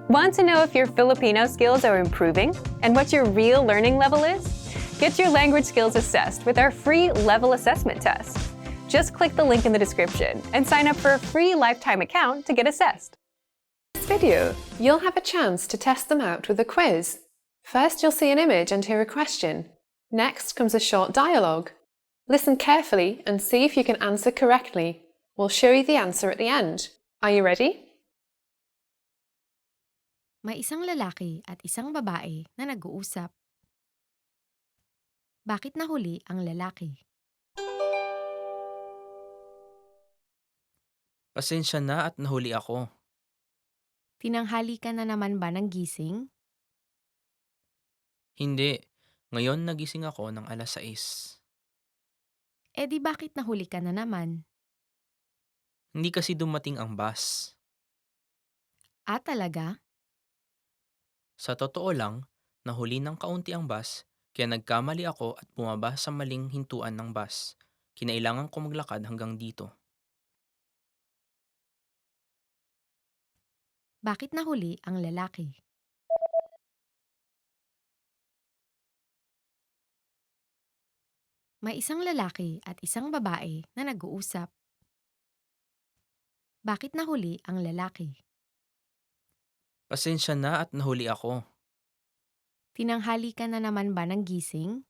Want to know if your Filipino skills are improving and what your real learning level is? Get your language skills assessed with our free level assessment test. Just click the link in the description and sign up for a free lifetime account to get assessed. In this video, you'll have a chance to test them out with a quiz. First, you'll see an image and hear a question. Next comes a short dialogue. Listen carefully and see if you can answer correctly. We'll show you the answer at the end. Are you ready? May isang lalaki at isang babae na nag-uusap. Bakit nahuli ang lalaki? Pasensya na at nahuli ako. Tinanghali ka na naman ba ng gising? Hindi. Ngayon nagising ako ng 6:00. Eh di bakit nahuli ka na naman? Hindi kasi dumating ang bus. Ah, talaga? Sa totoo lang, nahuli ng kaunti ang bus, kaya nagkamali ako at bumaba sa maling hintuan ng bus. Kinailangan ko maglakad hanggang dito. Bakit nahuli ang lalaki? May isang lalaki at isang babae na nag-uusap. Bakit nahuli ang lalaki? Pasensya na at nahuli ako. Tinanghali ka na naman ba ng gising?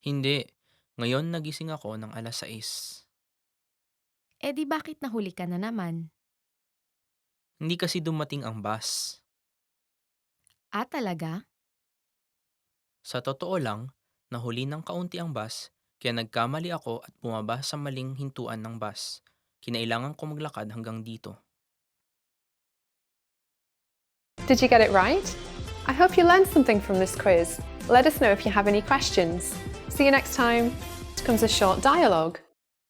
Hindi. Ngayon nagising ako ng 6:00. Eh di bakit nahuli ka na naman? Hindi kasi dumating ang bus. Ah, talaga? Sa totoo lang, nahuli ng kaunti ang bus, kaya nagkamali ako at bumaba sa maling hintuan ng bus. Kinailangan ko maglakad hanggang dito. Did you get it right? I hope you learned something from this quiz. Let us know if you have any questions. See you next time. Next comes a short dialogue.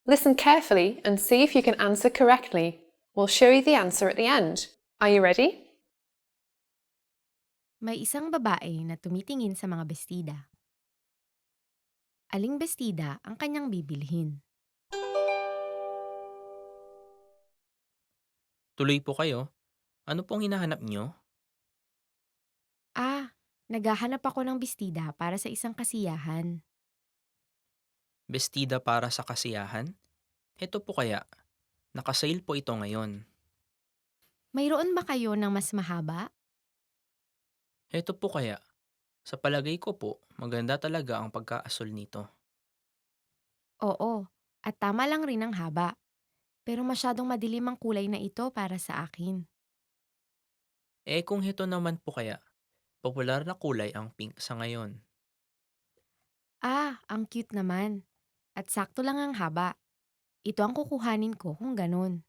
Listen carefully and see if you can answer correctly. We'll show you the answer at the end. Are you ready? May isang babae na tumitingin sa mga bestida. Aling bestida ang kanyang bibilhin? Tuloy po kayo. Ano pong hinahanap nyo? Ah, naghahanap ako ng bestida para sa isang kasiyahan. Bestida para sa kasiyahan? Heto po kaya. Nakasale po ito ngayon. Mayroon ba kayo ng mas mahaba? Heto po kaya. Sa palagay ko po, maganda talaga ang pagkaasol nito. Oo, at tama lang rin ang haba. Pero masyadong madilim ang kulay na ito para sa akin. Eh kung heto naman po kaya, popular na kulay ang pink sa ngayon. Ah, ang cute naman. At sakto lang ang haba. Ito ang kukuhanin ko kung ganun.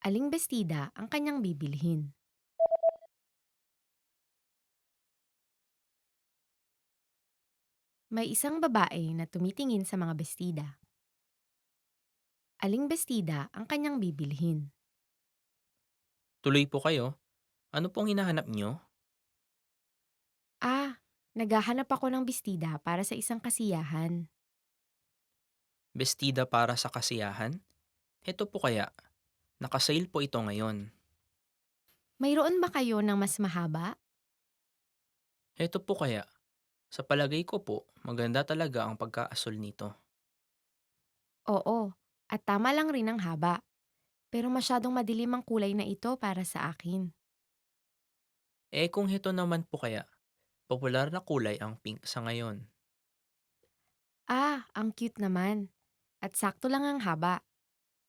Aling bestida ang kanyang bibilhin? May isang babae na tumitingin sa mga bestida. Aling bestida ang kanyang bibilhin? Tuloy po kayo. Ano pong hinahanap nyo? Ah, naghahanap ako ng bestida para sa isang kasiyahan. Bestida para sa kasiyahan? Heto po kaya. Nakasale po ito ngayon. Mayroon ba kayo ng mas mahaba? Heto po kaya. Sa palagay ko po, maganda talaga ang pagkaasol nito. Oo, at tama lang rin ang haba. Pero masyadong madilim ang kulay na ito para sa akin. Eh kung heto naman po kaya, popular na kulay ang pink sa ngayon. Ah, ang cute naman. At sakto lang ang haba.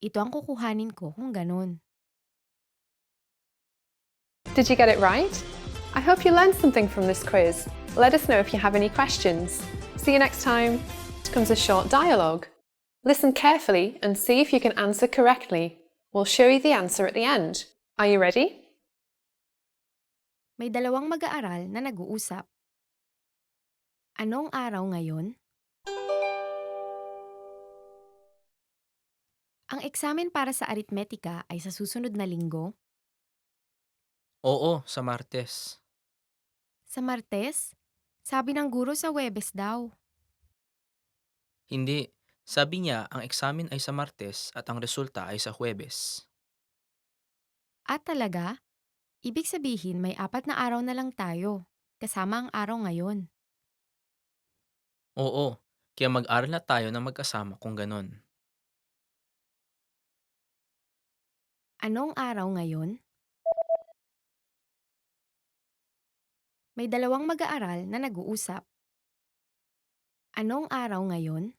Ito ang kukuhanin ko kung ganun. Did you get it right? I hope you learned something from this quiz. Let us know if you have any questions. See you next time. Next comes a short dialogue. Listen carefully and see if you can answer correctly. We'll show you the answer at the end. Are you ready? May dalawang mag-aaral na nag-uusap. Anong araw ngayon? Ang eksamen para sa aritmetika ay sa susunod na linggo? Oo, sa Martes. Sa Martes? Sabi ng guro sa Webes daw. Hindi, Sabi niya ang eksamen ay sa Martes at ang resulta ay sa Huwebes. At talaga? Ibig sabihin may 4 na araw na lang tayo, kasama ang araw ngayon. Oo, kaya mag-aral na tayo na magkasama kung ganon. Anong araw ngayon? May 2 mag-aaral na nag-uusap. Anong araw ngayon?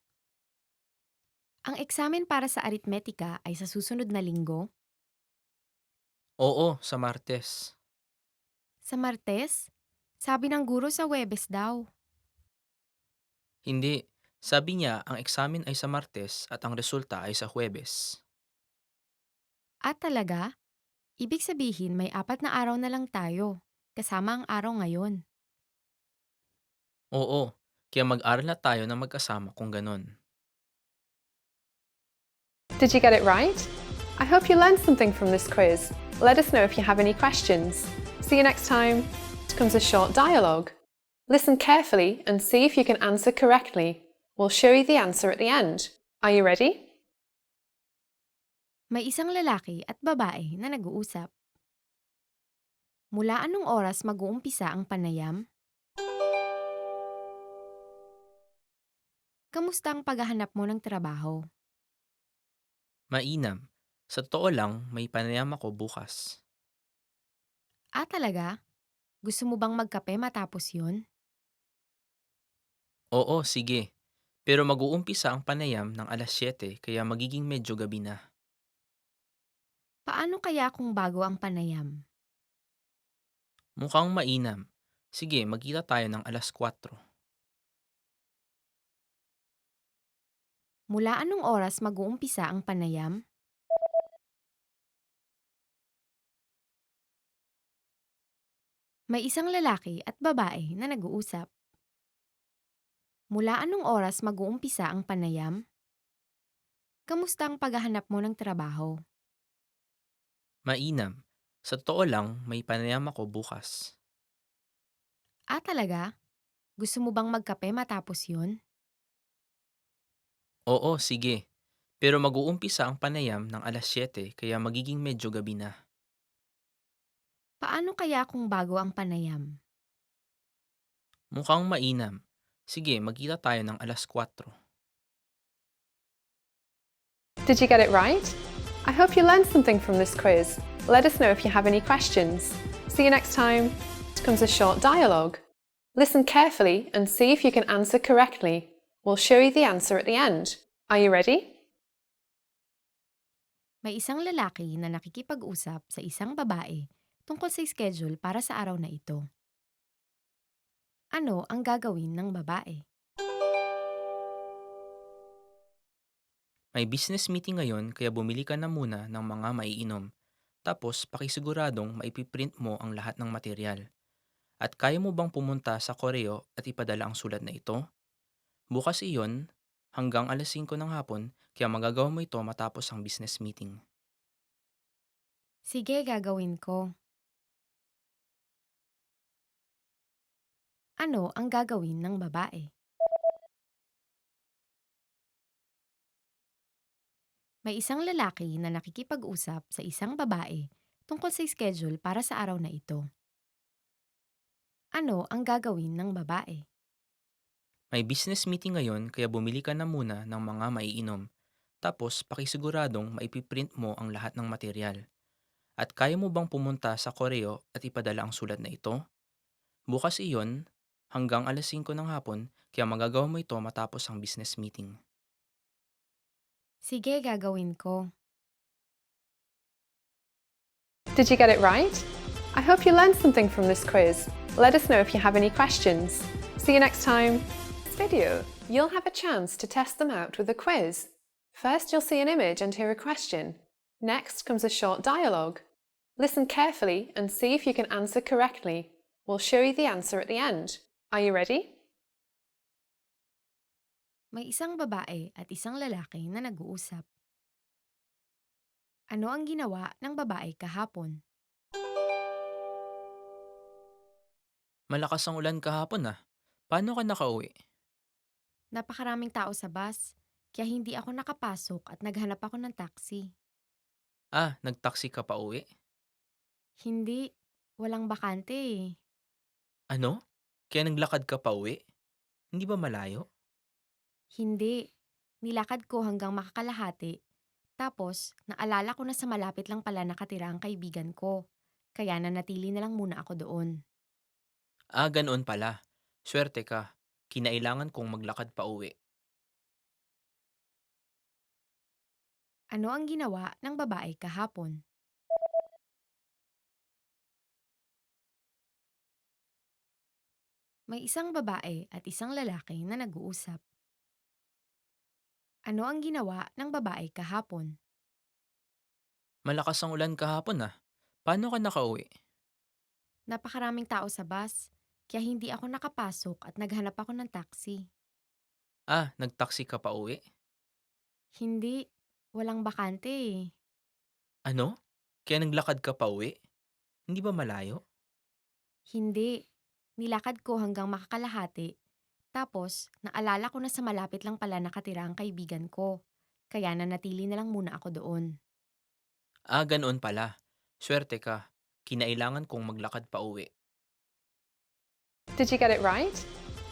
Ang eksamen para sa aritmetika ay sa susunod na linggo? Oo, sa Martes. Sa Martes? Sabi ng guro sa Webes daw. Hindi, sabi niya ang eksamen ay sa Martes at ang resulta ay sa Huwebes. At talaga? Ibig sabihin may 4 na araw na lang tayo, kasama ang araw ngayon. Oo, kaya mag-aral na tayo na magkasama kung ganon. Did you get it right? I hope you learned something from this quiz. Let us know if you have any questions. See you next time. Next comes a short dialogue. Listen carefully and see if you can answer correctly. We'll show you the answer at the end. Are you ready? May isang lalaki at babae na nag-uusap. Mula anong oras mag-uumpisa ang panayam? Kamusta ang paghahanap mo ng trabaho? Mainam. Sa totoo lang, may panayam ako bukas. Ah, talaga? Gusto mo bang magkape matapos yun? Oo, sige. Pero mag-uumpisa ang panayam ng alas 7 kaya magiging medyo gabi na. Paano kaya kung bago ang panayam? Mukhang mainam. Sige, magkita tayo ng alas 4. Mula anong oras mag-uumpisa ang panayam? May isang lalaki at babae na nag-uusap. Mula anong oras mag-uumpisa ang panayam? Kamusta ang paghahanap mo ng trabaho? Mainam. Sa totoo lang, may panayam ako bukas. Ah, talaga? Gusto mo bang magkape matapos yun? Oo, sige. Pero mag-uumpisa ang panayam ng alas 7 kaya magiging medyo gabi na. Paano kaya kung bago ang panayam? Mukhang mainam. Sige, magkita tayo ng alas 4. Did you get it right? I hope you learned something from this quiz. Let us know if you have any questions. See you next time. Next comes a short dialogue. Listen carefully and see if you can answer correctly. We'll show you the answer at the end. Are you ready? May isang lalaki na nakikipag-usap sa isang babae tungkol sa schedule para sa araw na ito. Ano ang gagawin ng babae? May business meeting ngayon kaya bumili ka na muna ng mga maiinom. Tapos pakisiguradong maipiprint mo ang lahat ng material. At kaya mo bang pumunta sa koreo at ipadala ang sulat na ito? Bukas iyon hanggang alas 5 ng hapon kaya magagawa mo ito matapos ang business meeting. Sige, gagawin ko. Ano ang gagawin ng babae? May isang lalaki na nakikipag-usap sa isang babae tungkol sa schedule para sa araw na ito. Ano ang gagawin ng babae? May business meeting ngayon kaya bumili ka na muna ng mga maiinom. Tapos pakisiguradong maipiprint mo ang lahat ng material. At kaya mo bang pumunta sa koreo at ipadala ang sulat na ito? Bukas iyon hanggang alas 5 ng hapon kaya magagawa mo ito matapos ang business meeting. Sige, gagawin ko. Did you get it right? I hope you learned something from this quiz. Let us know if you have any questions. See you next time. This video, you'll have a chance to test them out with a quiz. First, you'll see an image and hear a question. Next comes a short dialogue. Listen carefully and see if you can answer correctly. We'll show you the answer at the end. Are you ready? May isang babae at isang lalaki na nag-uusap. Ano ang ginawa ng babae kahapon? Malakas ang ulan kahapon ah. Paano ka nakauwi? Napakaraming tao sa bus, kaya hindi ako nakapasok at naghanap ako ng taxi. Nagtaksi ka pa uwi? Hindi, walang bakante eh. Ano? Kaya naglakad ka pa uwi? Hindi ba malayo? Hindi, nilakad ko hanggang makakalahati. Tapos, naalala ko na sa malapit lang pala nakatira ang kaibigan ko. Kaya nanatili na lang muna ako doon. Ganoon pala. Swerte ka. Kinailangan kong maglakad pa uwi. Ano ang ginawa ng babae kahapon? May isang babae at isang lalaki na nag-uusap. Ano ang ginawa ng babae kahapon? Malakas ang ulan kahapon Paano ka nakauwi? Napakaraming tao sa bus, kaya hindi ako nakapasok at naghanap ako ng taxi. Nagtaksi ka pa uwi? Hindi, walang bakante eh. Ano? Kaya naglakad ka pa uwi? Hindi ba malayo? Hindi, nilakad ko hanggang makakalahati. Tapos, naalala ko na sa malapit lang pala nakatira ang kaibigan ko. Kaya nanatili na lang muna ako doon. Ganoon pala. Swerte ka. Kinailangan kong maglakad pa uwi. Did you get it right?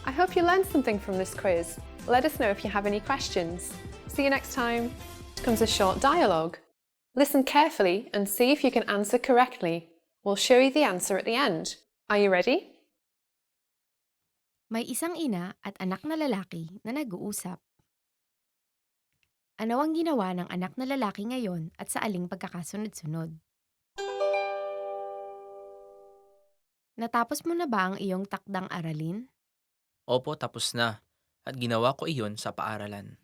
I hope you learned something from this quiz. Let us know if you have any questions. See you next time. Comes a short dialogue. Listen carefully and see if you can answer correctly. We'll show you the answer at the end. Are you ready? May isang ina at anak na lalaki na nag-uusap. Ano ang ginawa ng anak na lalaki ngayon at sa aling pagkakasunod-sunod? Natapos mo na ba ang iyong takdang aralin? Opo, tapos na. At ginawa ko iyon sa paaralan.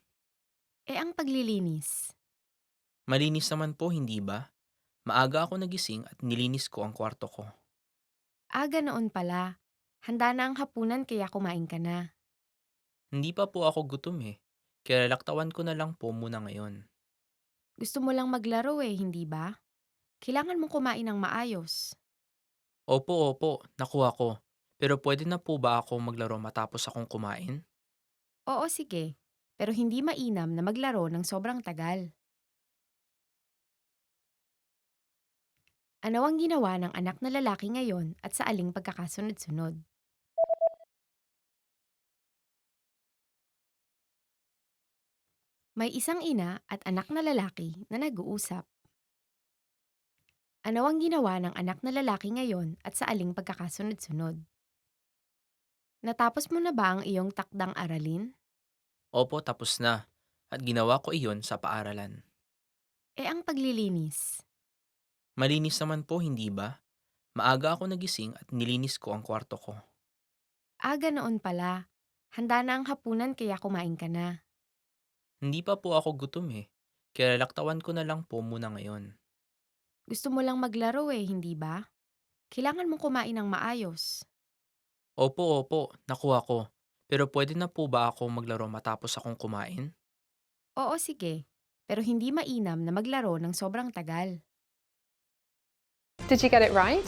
Ang paglilinis. Malinis naman po, hindi ba? Maaga ako nagising at nilinis ko ang kwarto ko. Ganoon pala. Handa na ang hapunan kaya kumain ka na. Hindi pa po ako gutom Kaya laktawan ko na lang po muna ngayon. Gusto mo lang maglaro hindi ba? Kailangan mong kumain ng maayos. Opo, nakuha ko. Pero pwede na po ba ako maglaro matapos akong kumain? Oo, sige. Pero hindi mainam na maglaro ng sobrang tagal. Ano ang ginawa ng anak na lalaki ngayon at sa aling pagkakasunod-sunod? May isang ina at anak na lalaki na nag-uusap. Ano ang ginawa ng anak na lalaki ngayon at sa aling pagkakasunod-sunod? Natapos mo na ba ang iyong takdang aralin? Opo, tapos na. At ginawa ko iyon sa paaralan. Ang paglilinis. Malinis naman po, hindi ba? Maaga ako nagising at nilinis ko ang kwarto ko. Ganoon pala. Handa na ang hapunan kaya kumain ka na. Hindi pa po ako gutom Kaya laktawan ko na lang po muna ngayon. Gusto mo lang maglaro hindi ba? Kailangan mong kumain ng maayos. Opo, nakuha ko. Pero pwede na po ba ako maglaro matapos akong kumain? Oo, sige. Pero hindi mainam na maglaro ng sobrang tagal. Did you get it right?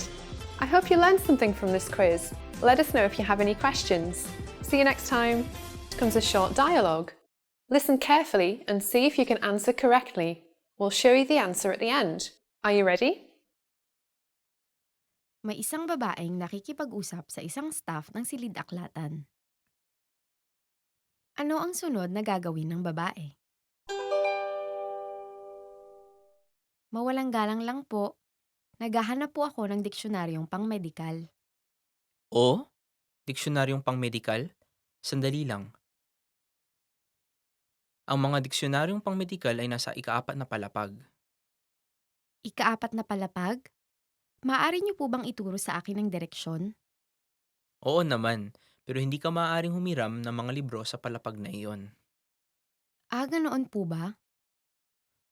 I hope you learned something from this quiz. Let us know if you have any questions. See you next time. Comes a short dialogue. Listen carefully and see if you can answer correctly. We'll show you the answer at the end. Are you ready? May isang babaeng nakikipag-usap sa isang staff ng silid-aklatan. Ano ang sunod na gagawin ng babae? Mawalang galang lang po. Naghahanap po ako ng diksyonaryong pang-medikal. O? Diksyonaryong pang-medikal? Sandali lang. Ang mga diksyonaryong pang-medikal ay nasa ikaapat na palapag. Ikaapat na palapag? Maaari niyo po bang ituro sa akin ang direksyon? Oo naman, pero hindi ka maaaring humiram ng mga libro sa palapag na iyon. Ganoon po ba?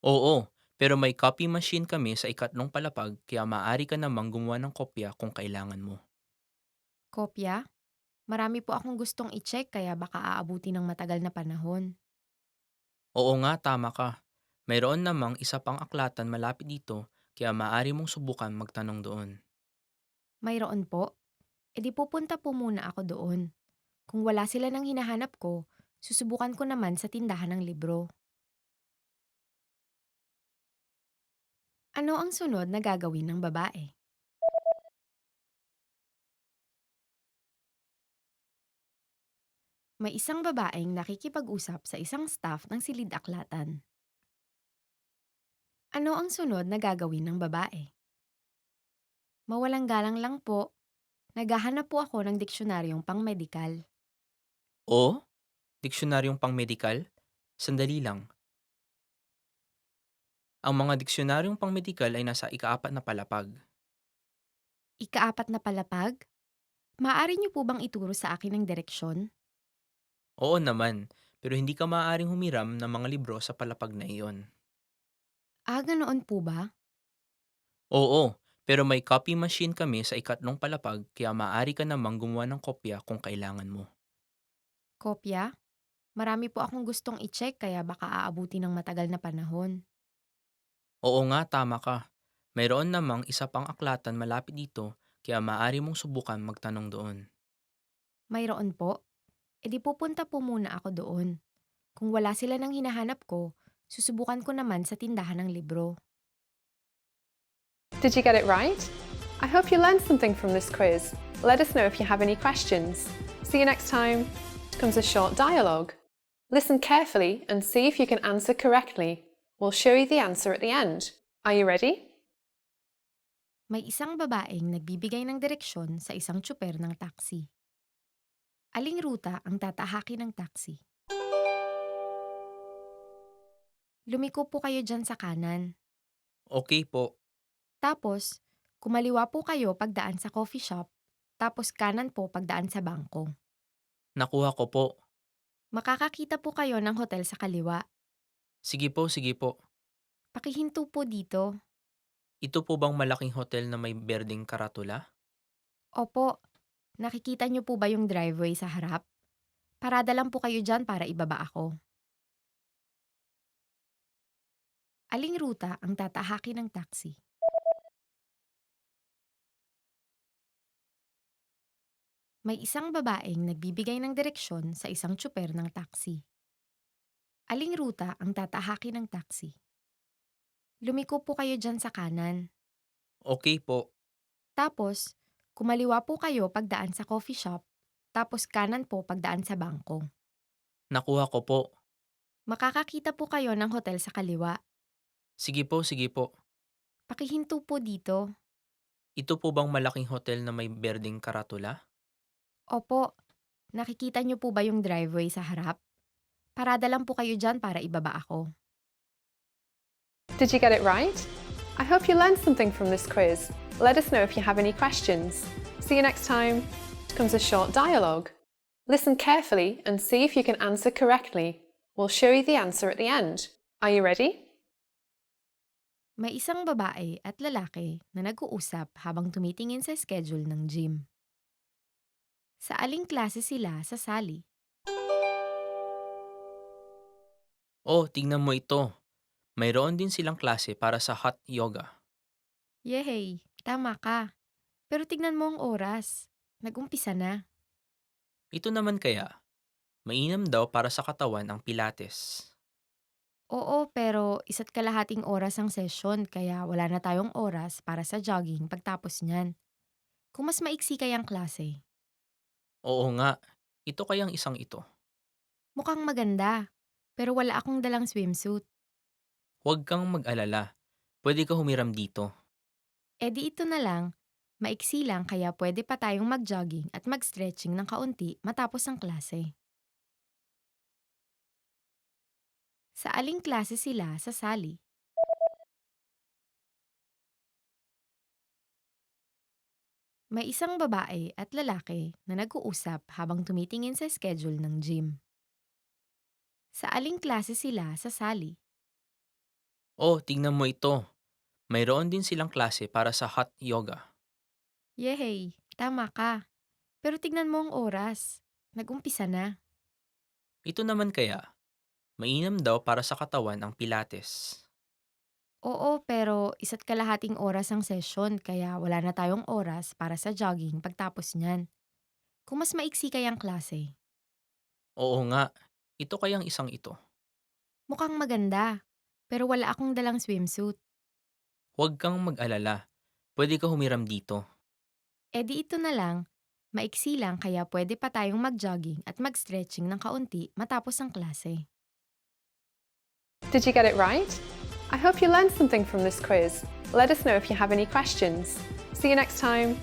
Oo, pero may copy machine kami sa ikatlong palapag kaya maaari ka namang gumawa ng kopya kung kailangan mo. Kopya? Marami po akong gustong i-check kaya baka aabuti ng matagal na panahon. Oo nga, tama ka. Mayroon namang isa pang aklatan malapit dito kaya maaari mong subukan magtanong doon. Mayroon po? Di pupunta po muna ako doon. Kung wala sila nang hinahanap ko, Susubukan ko naman sa tindahan ng libro. Ano ang sunod na gagawin ng babae? May isang babaeng nakikipag-usap sa isang staff ng silid-aklatan. Ano ang sunod na gagawin ng babae? Mawalang galang lang po. Naghahanap po ako ng diksyonaryong pang-medikal. O, diksionaryong pang-medikal? Sandali lang. Ang mga diksionaryong pang-medikal ay nasa ikaapat na palapag. Ikaapat na palapag? Maaari niyo po bang ituro sa akin ang direksyon? Oo naman, pero hindi ka maaaring humiram ng mga libro sa palapag na iyon. Ganoon po ba? Oo, pero may copy machine kami sa ikatlong palapag kaya maaari ka namang gumawa ng kopya kung kailangan mo. Kopya? Marami po akong gustong i-check kaya baka aabuti ng matagal na panahon. Oo nga, tama ka. Mayroon namang isa pang aklatan malapit dito kaya maaari mong subukan magtanong doon. Mayroon po? E di pupunta po muna ako doon. Kung wala sila ng hinahanap ko, susubukan ko naman sa tindahan ng libro. Did you get it right? I hope you learned something from this quiz. Let us know if you have any questions. See you next time. Comes a short dialogue. Listen carefully and see if you can answer correctly. We'll show you the answer at the end. Are you ready? May isang babaeng nagbibigay ng direksyon sa isang tsuper ng taxi. Aling ruta ang tatahakin ng taxi? Lumiko po kayo dyan sa kanan. Okay po, Tapos, kumaliwa po kayo pagdaan sa coffee shop. Tapos kanan po pagdaan sa bangko. nakuha ko po. Makakakita po kayo ng hotel sa kaliwa. Sige po, sige po. Pakihinto po dito. Ito po bang malaking hotel na may berdeng karatula? Opo, nakikita niyo po ba yung driveway sa harap? Parada lang po kayo dyan para ibaba ako. Aling ruta ang tatahakin ng taxi? May isang babaeng nagbibigay ng direksyon sa isang tsuper ng taxi. Aling ruta ang tatahakin ng taxi? Lumiko po kayo dyan sa kanan. Okay po, Tapos, kumaliwa po kayo pagdaan sa coffee shop. Tapos kanan po pagdaan sa bangko. nakuha ko po. Makakakita po kayo ng hotel sa kaliwa. Sige po, sige po. Pakihinto po dito. Ito po bang malaking hotel na may berdeng karatula? Opo, nakikita niyo po ba yung driveway sa harap? Parada lang po kayo dyan para ibaba ako. Did you get it right? I hope you learned something from this quiz. Let us know if you have any questions. See you next time. Comes a short dialogue. Listen carefully and see if you can answer correctly. We'll show you the answer at the end. Are you ready? May isang babae at lalaki na nag-uusap habang tumitingin sa schedule ng gym. Sa aling klase sila sasali? Oh, tingnan mo ito. Mayroon din silang klase para sa hot yoga. Yehey, tama ka. Pero tignan mo ang oras. Nag-umpisa na. Ito naman kaya, mainam daw para sa katawan ang pilates. Oo, pero isa't kalahating oras ang session kaya wala na tayong oras para sa jogging pagtapos niyan. Kung mas maiksi kayang klase, Oo nga, ito kayang isang ito. mukhang maganda. Pero wala akong dalang swimsuit. Huwag kang mag-alala. Pwede ka humiram dito. E di ito na lang. Maiksi lang kaya pwede pa tayong mag-jogging at mag-stretching ng kaunti matapos ang klase. Sa aling klase sila sasali? May isang babae at lalaki na nag-uusap habang tumitingin sa schedule ng gym. Sa aling klase sila sasali? Oh, tingnan mo ito. Mayroon din silang klase para sa hot yoga. Yehey, tama ka. Pero tignan mo ang oras. Nag-umpisa na. Ito naman kaya, mainam daw para sa katawan ang pilates. Oo, pero isa't kalahating oras ang session kaya wala na tayong oras para sa jogging pagtapos niyan. Kung mas maiksi kayang klase, Oo nga, Ito kayang isang ito. Mukhang maganda, pero wala akong dalang swimsuit. Huwag kang mag-alala. Pwede ka humiram dito. E di ito na lang. Maiksi lang kaya pwede pa tayong mag-jogging at mag-stretching ng kaunti matapos ang klase. Did you get it right? I hope you learned something from this quiz. Let us know if you have any questions. See you next time.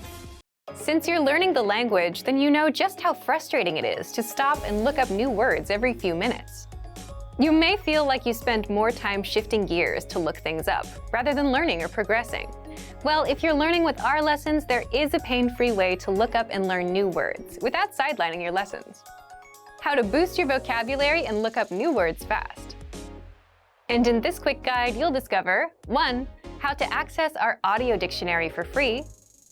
Since you're learning the language, then you know just how frustrating it is to stop and look up new words every few minutes. You may feel like you spend more time shifting gears to look things up, rather than learning or progressing. Well, if you're learning with our lessons, there is a pain-free way to look up and learn new words without sidelining your lessons. How to boost your vocabulary and look up new words fast. And in this quick guide, you'll discover 1. How to access our audio dictionary for free.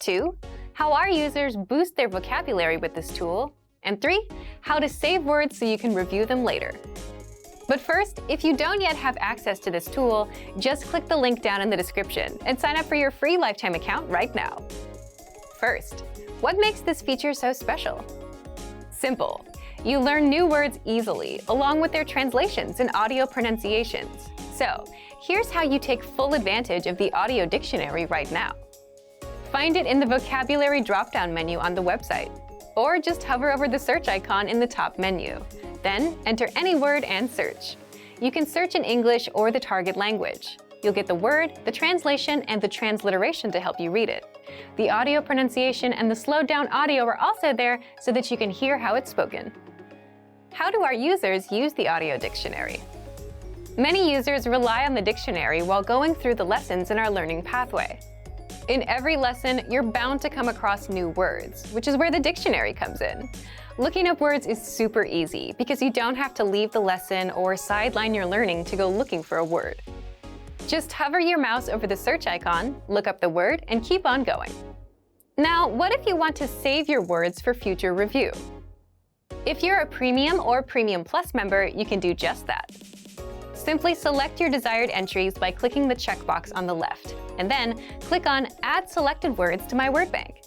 2. How our users boost their vocabulary with this tool. And 3. How to save words so you can review them later. But first, if you don't yet have access to this tool, just click the link down in the description and sign up for your free lifetime account right now. First, what makes this feature so special? Simple. You learn new words easily, along with their translations and audio pronunciations. So, here's how you take full advantage of the audio dictionary right now. Find it in the vocabulary drop-down menu on the website, or just hover over the search icon in the top menu. Then, enter any word and search. You can search in English or the target language. You'll get the word, the translation, and the transliteration to help you read it. The audio pronunciation and the slowed-down audio are also there so that you can hear how it's spoken. How do our users use the audio dictionary? Many users rely on the dictionary while going through the lessons in our learning pathway. In every lesson, you're bound to come across new words, which is where the dictionary comes in. Looking up words is super easy because you don't have to leave the lesson or sideline your learning to go looking for a word. Just hover your mouse over the search icon, look up the word, and keep on going. Now, what if you want to save your words for future review? If you're a Premium or Premium Plus member, you can do just that. Simply select your desired entries by clicking the checkbox on the left, and then click on Add Selected Words to My Word Bank.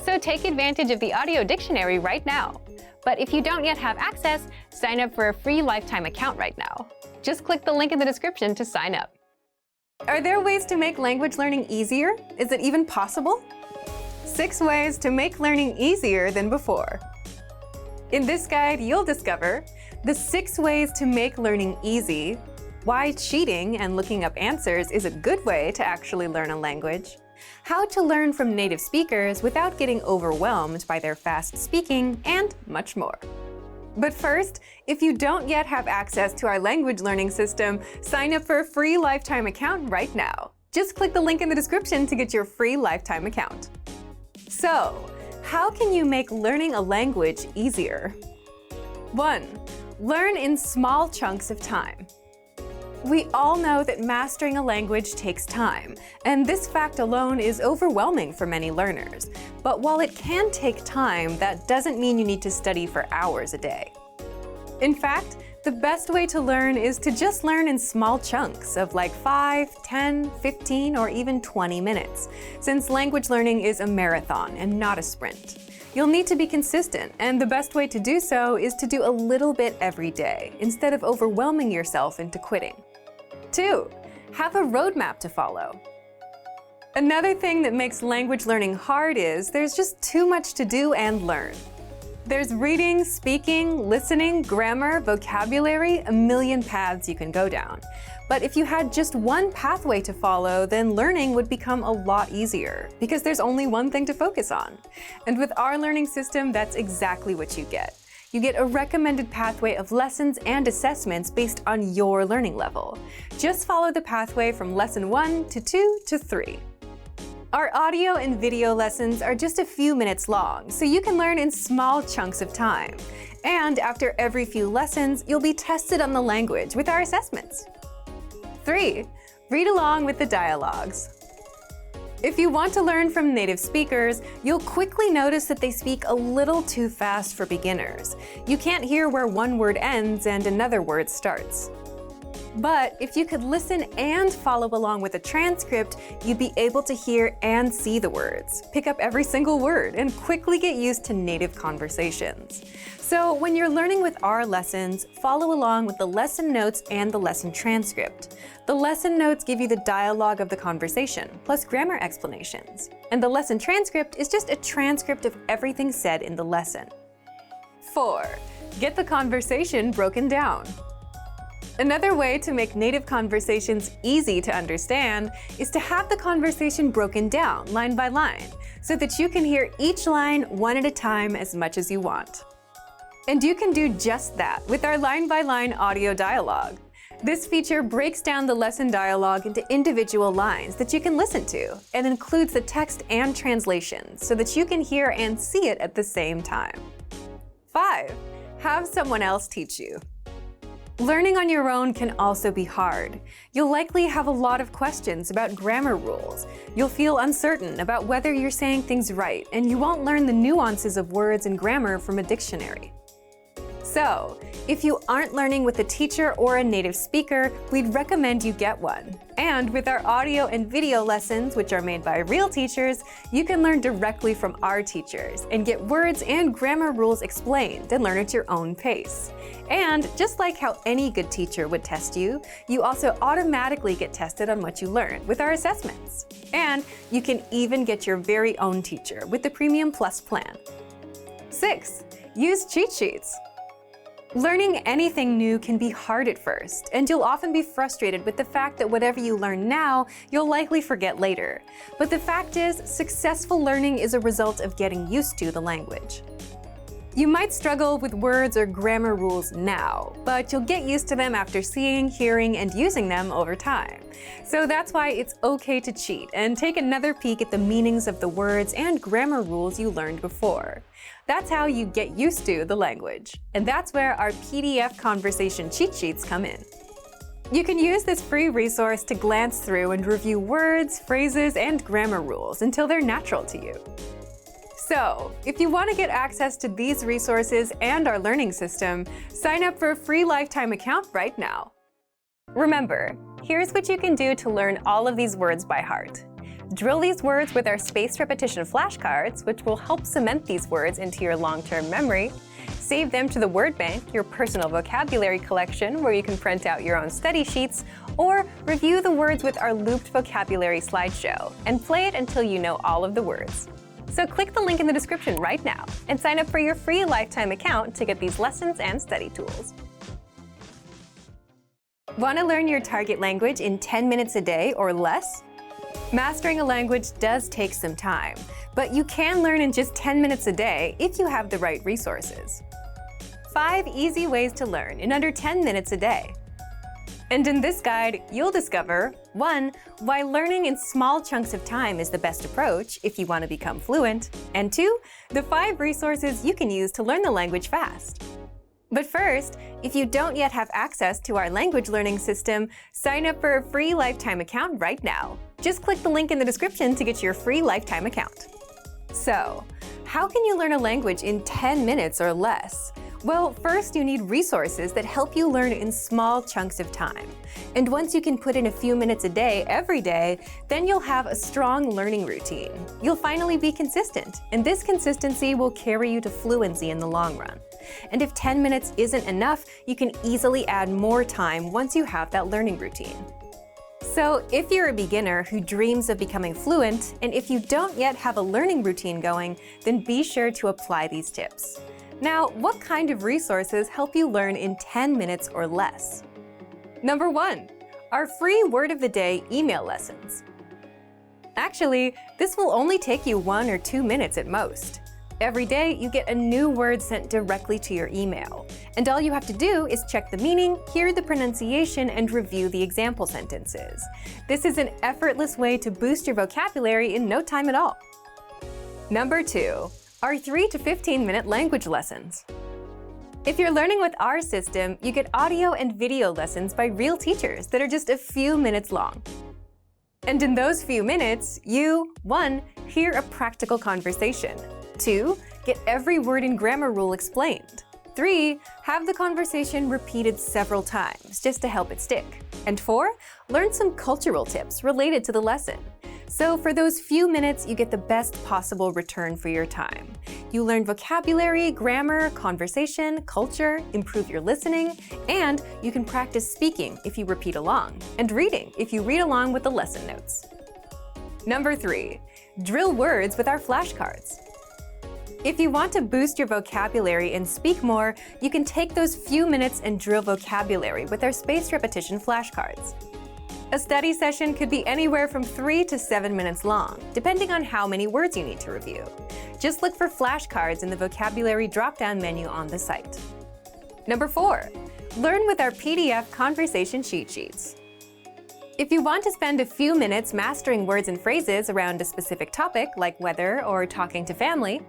So take advantage of the audio dictionary right now. But if you don't yet have access, sign up for a free lifetime account right now. Just click the link in the description to sign up. Are there ways to make language learning easier? Is it even possible? 6 ways to make learning easier than before. In this guide, you'll discover the 6 ways to make learning easy, why cheating and looking up answers is a good way to actually learn a language, how to learn from native speakers without getting overwhelmed by their fast speaking, and much more. But first, if you don't yet have access to our language learning system, sign up for a free lifetime account right now. Just click the link in the description to get your free lifetime account. So, how can you make learning a language easier? 1. Learn in small chunks of time. We all know that mastering a language takes time, and this fact alone is overwhelming for many learners. But while it can take time, that doesn't mean you need to study for hours a day. In fact, the best way to learn is to just learn in small chunks of like 5, 10, 15, or even 20 minutes, since language learning is a marathon and not a sprint. You'll need to be consistent, and the best way to do so is to do a little bit every day, instead of overwhelming yourself into quitting. 2. Have a roadmap to follow. Another thing that makes language learning hard is there's just too much to do and learn. There's reading, speaking, listening, grammar, vocabulary, a million paths you can go down. But if you had just one pathway to follow, then learning would become a lot easier, because there's only one thing to focus on. And with our learning system, that's exactly what you get. You get a recommended pathway of lessons and assessments based on your learning level. Just follow the pathway from lesson 1 to 2 to 3. Our audio and video lessons are just a few minutes long, so you can learn in small chunks of time. And after every few lessons, you'll be tested on the language with our assessments. 3. Read along with the dialogues. If you want to learn from native speakers, you'll quickly notice that they speak a little too fast for beginners. You can't hear where one word ends and another word starts. But if you could listen and follow along with a transcript, you'd be able to hear and see the words, pick up every single word, and quickly get used to native conversations. So when you're learning with our lessons, follow along with the lesson notes and the lesson transcript. The lesson notes give you the dialogue of the conversation, plus grammar explanations. And the lesson transcript is just a transcript of everything said in the lesson. 4. Get the conversation broken down. Another way to make native conversations easy to understand is to have the conversation broken down line by line, so that you can hear each line one at a time as much as you want. And you can do just that with our line-by-line audio dialogue. This feature breaks down the lesson dialogue into individual lines that you can listen to, and includes the text and translations so that you can hear and see it at the same time. 5. Have someone else teach you. Learning on your own can also be hard. You'll likely have a lot of questions about grammar rules. You'll feel uncertain about whether you're saying things right, and you won't learn the nuances of words and grammar from a dictionary. So, if you aren't learning with a teacher or a native speaker, we'd recommend you get one. And with our audio and video lessons, which are made by real teachers, you can learn directly from our teachers and get words and grammar rules explained and learn at your own pace. And just like how any good teacher would test you, you also automatically get tested on what you learned with our assessments. And you can even get your very own teacher with the Premium Plus plan. 6. Use cheat sheets. Learning anything new can be hard at first, and you'll often be frustrated with the fact that whatever you learn now, you'll likely forget later. But the fact is, successful learning is a result of getting used to the language. You might struggle with words or grammar rules now, but you'll get used to them after seeing, hearing, and using them over time. So that's why it's okay to cheat and take another peek at the meanings of the words and grammar rules you learned before. That's how you get used to the language. And that's where our PDF conversation cheat sheets come in. You can use this free resource to glance through and review words, phrases, and grammar rules until they're natural to you. So, if you want to get access to these resources and our learning system, sign up for a free lifetime account right now. Remember, here's what you can do to learn all of these words by heart. Drill these words with our spaced repetition flashcards, which will help cement these words into your long-term memory. Save them to the word bank, your personal vocabulary collection, where you can print out your own study sheets, or review the words with our looped vocabulary slideshow, and play it until you know all of the words. So click the link in the description right now and sign up for your free lifetime account to get these lessons and study tools. Want to learn your target language in 10 minutes a day or less? Mastering a language does take some time, but you can learn in just 10 minutes a day if you have the right resources. 5 easy ways to learn in under 10 minutes a day. And in this guide, you'll discover 1. Why learning in small chunks of time is the best approach if you want to become fluent, and 2. The 5 resources you can use to learn the language fast. But first, if you don't yet have access to our language learning system, sign up for a free lifetime account right now. Just click the link in the description to get your free lifetime account. So, how can you learn a language in 10 minutes or less? Well, first you need resources that help you learn in small chunks of time. And once you can put in a few minutes a day, every day, then you'll have a strong learning routine. You'll finally be consistent, and this consistency will carry you to fluency in the long run. And if 10 minutes isn't enough, you can easily add more time once you have that learning routine. So if you're a beginner who dreams of becoming fluent, and if you don't yet have a learning routine going, then be sure to apply these tips. Now, what kind of resources help you learn in 10 minutes or less? Number 1, our free Word of the Day email lessons. Actually, this will only take you 1 or 2 minutes at most. Every day, you get a new word sent directly to your email. And all you have to do is check the meaning, hear the pronunciation, and review the example sentences. This is an effortless way to boost your vocabulary in no time at all. Number 2, our 3 to 15-minute language lessons. If you're learning with our system, you get audio and video lessons by real teachers that are just a few minutes long. And in those few minutes, you, 1, hear a practical conversation. 2, get every word and grammar rule explained. 3, have the conversation repeated several times just to help it stick. And 4, learn some cultural tips related to the lesson. So for those few minutes, you get the best possible return for your time. You learn vocabulary, grammar, conversation, culture, improve your listening, and you can practice speaking if you repeat along, and reading if you read along with the lesson notes. Number 3, drill words with our flashcards. If you want to boost your vocabulary and speak more, you can take those few minutes and drill vocabulary with our spaced repetition flashcards. A study session could be anywhere from 3 to 7 minutes long, depending on how many words you need to review. Just look for flashcards in the vocabulary drop-down menu on the site. Number 4, learn with our PDF conversation cheat sheets. If you want to spend a few minutes mastering words and phrases around a specific topic, like weather or talking to family,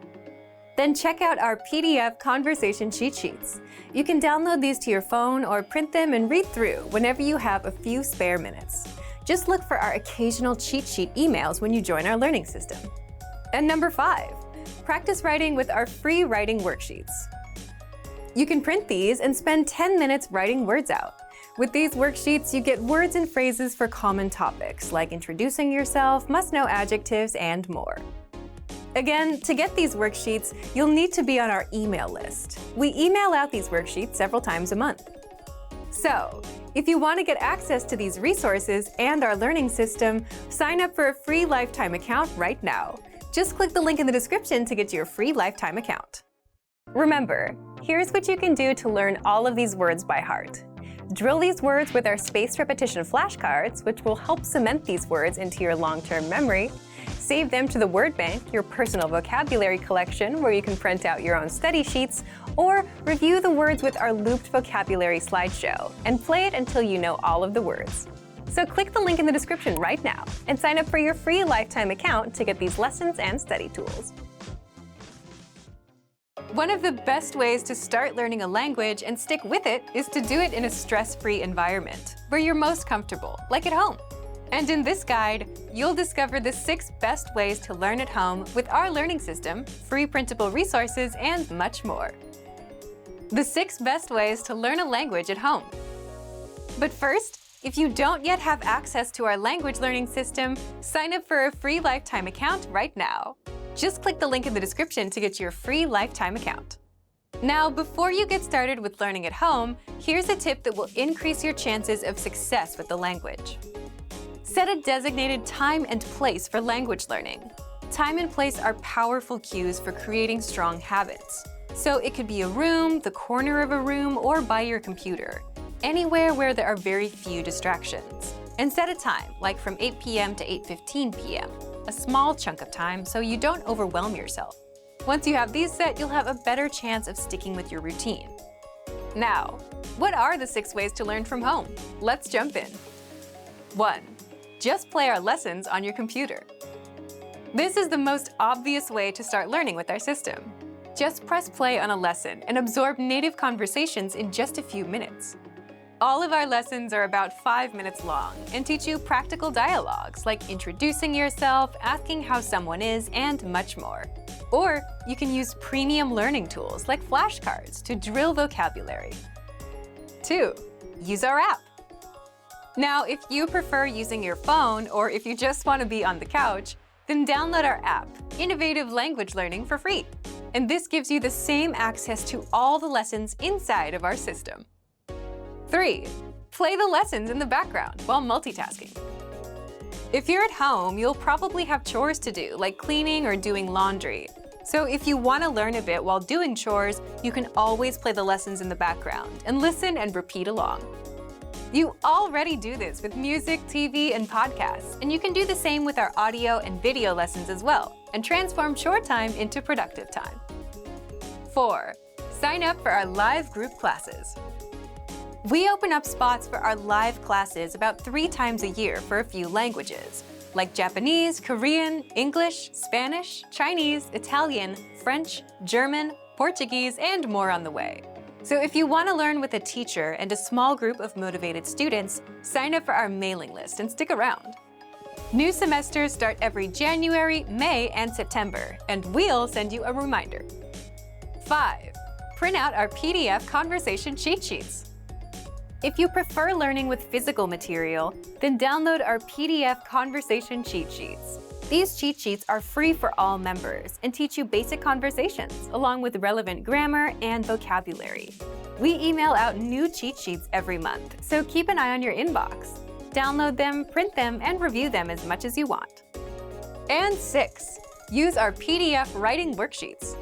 then check out our PDF conversation cheat sheets. You can download these to your phone or print them and read through whenever you have a few spare minutes. Just look for our occasional cheat sheet emails when you join our learning system. And number 5, practice writing with our free writing worksheets. You can print these and spend 10 minutes writing words out. With these worksheets, you get words and phrases for common topics like introducing yourself, must-know adjectives, and more. Again, to get these worksheets, you'll need to be on our email list. We email out these worksheets several times a month. So, if you want to get access to these resources and our learning system, sign up for a free lifetime account right now. Just click the link in the description to get your free lifetime account. Remember, here's what you can do to learn all of these words by heart. Drill these words with our spaced repetition flashcards, which will help cement these words into your long-term memory. Save them to the word bank, your personal vocabulary collection, where you can print out your own study sheets, or review the words with our looped vocabulary slideshow, and play it until you know all of the words. So click the link in the description right now and sign up for your free lifetime account to get these lessons and study tools. One of the best ways to start learning a language and stick with it is to do it in a stress-free environment, where you're most comfortable, like at home. And in this guide, you'll discover the 6 best ways to learn at home with our learning system, free printable resources, and much more. The 6 best ways to learn a language at home. But first, if you don't yet have access to our language learning system, sign up for a free lifetime account right now. Just click the link in the description to get your free lifetime account. Now, before you get started with learning at home, here's a tip that will increase your chances of success with the language. Set a designated time and place for language learning. Time and place are powerful cues for creating strong habits. So it could be a room, the corner of a room, or by your computer. Anywhere where there are very few distractions. And set a time, like from 8 p.m. to 8:15 p.m. A small chunk of time so you don't overwhelm yourself. Once you have these set, you'll have a better chance of sticking with your routine. Now, what are the 6 ways to learn from home? Let's jump in. 1. Just play our lessons on your computer. This is the most obvious way to start learning with our system. Just press play on a lesson and absorb native conversations in just a few minutes. All of our lessons are about 5 minutes long and teach you practical dialogues like introducing yourself, asking how someone is, and much more. Or you can use premium learning tools like flashcards to drill vocabulary. 2. Use our app. Now, if you prefer using your phone or if you just want to be on the couch, then download our app, Innovative Language Learning, for free. And this gives you the same access to all the lessons inside of our system. 3. Play the lessons in the background while multitasking. If you're at home, you'll probably have chores to do, like cleaning or doing laundry. So if you want to learn a bit while doing chores, you can always play the lessons in the background and listen and repeat along. You already do this with music, TV, and podcasts, and you can do the same with our audio and video lessons as well, and transform chore time into productive time. 4. Sign up for our live group classes. We open up spots for our live classes about 3 times a year for a few languages, like Japanese, Korean, English, Spanish, Chinese, Italian, French, German, Portuguese, and more on the way. So if you want to learn with a teacher and a small group of motivated students, sign up for our mailing list and stick around. New semesters start every January, May, and September, and we'll send you a reminder. 5. Print out our PDF conversation cheat sheets. If you prefer learning with physical material, then download our PDF conversation cheat sheets. These cheat sheets are free for all members and teach you basic conversations, along with relevant grammar and vocabulary. We email out new cheat sheets every month, so keep an eye on your inbox. Download them, print them, and review them as much as you want. And 6. Use our PDF writing worksheets.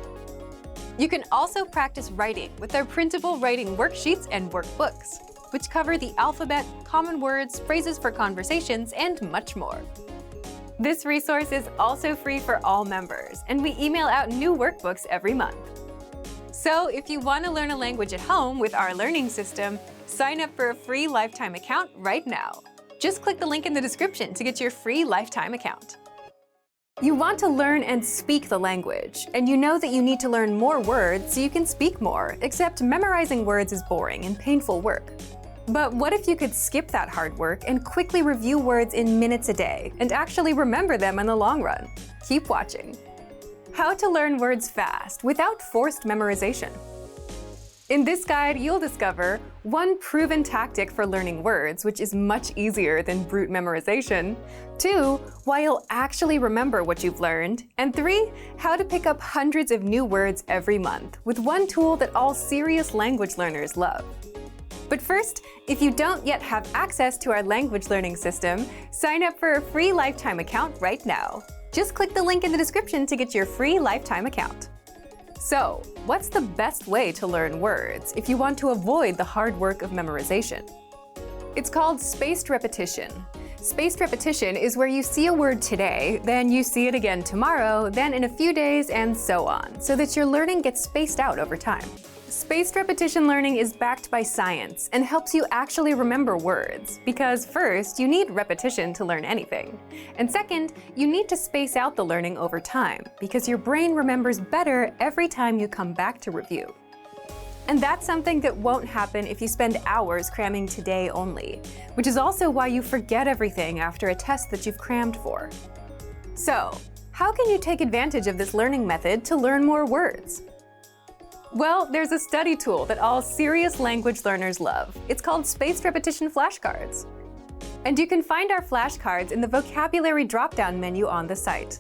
You can also practice writing with our printable writing worksheets and workbooks, which cover the alphabet, common words, phrases for conversations, and much more. This resource is also free for all members, and we email out new workbooks every month. So if you want to learn a language at home with our learning system, sign up for a free lifetime account right now. Just click the link in the description to get your free lifetime account. You want to learn and speak the language, and you know that you need to learn more words so you can speak more, except memorizing words is boring and painful work. But what if you could skip that hard work and quickly review words in minutes a day and actually remember them in the long run? Keep watching. How to learn words fast without forced memorization. In this guide, you'll discover 1 proven tactic for learning words, which is much easier than brute memorization, 2 why you'll actually remember what you've learned, and 3 how to pick up hundreds of new words every month with one tool that all serious language learners love. But first, if you don't yet have access to our language learning system, sign up for a free lifetime account right now. Just click the link in the description to get your free lifetime account. So, what's the best way to learn words if you want to avoid the hard work of memorization? It's called spaced repetition. Spaced repetition is where you see a word today, then you see it again tomorrow, then in a few days, and so on, so that your learning gets spaced out over time. Spaced repetition learning is backed by science and helps you actually remember words, because first, you need repetition to learn anything. And second, you need to space out the learning over time, because your brain remembers better every time you come back to review. And that's something that won't happen if you spend hours cramming today only, which is also why you forget everything after a test that you've crammed for. So, how can you take advantage of this learning method to learn more words? Well, there's a study tool that all serious language learners love. It's called Spaced Repetition Flashcards. And you can find our flashcards in the vocabulary drop-down menu on the site.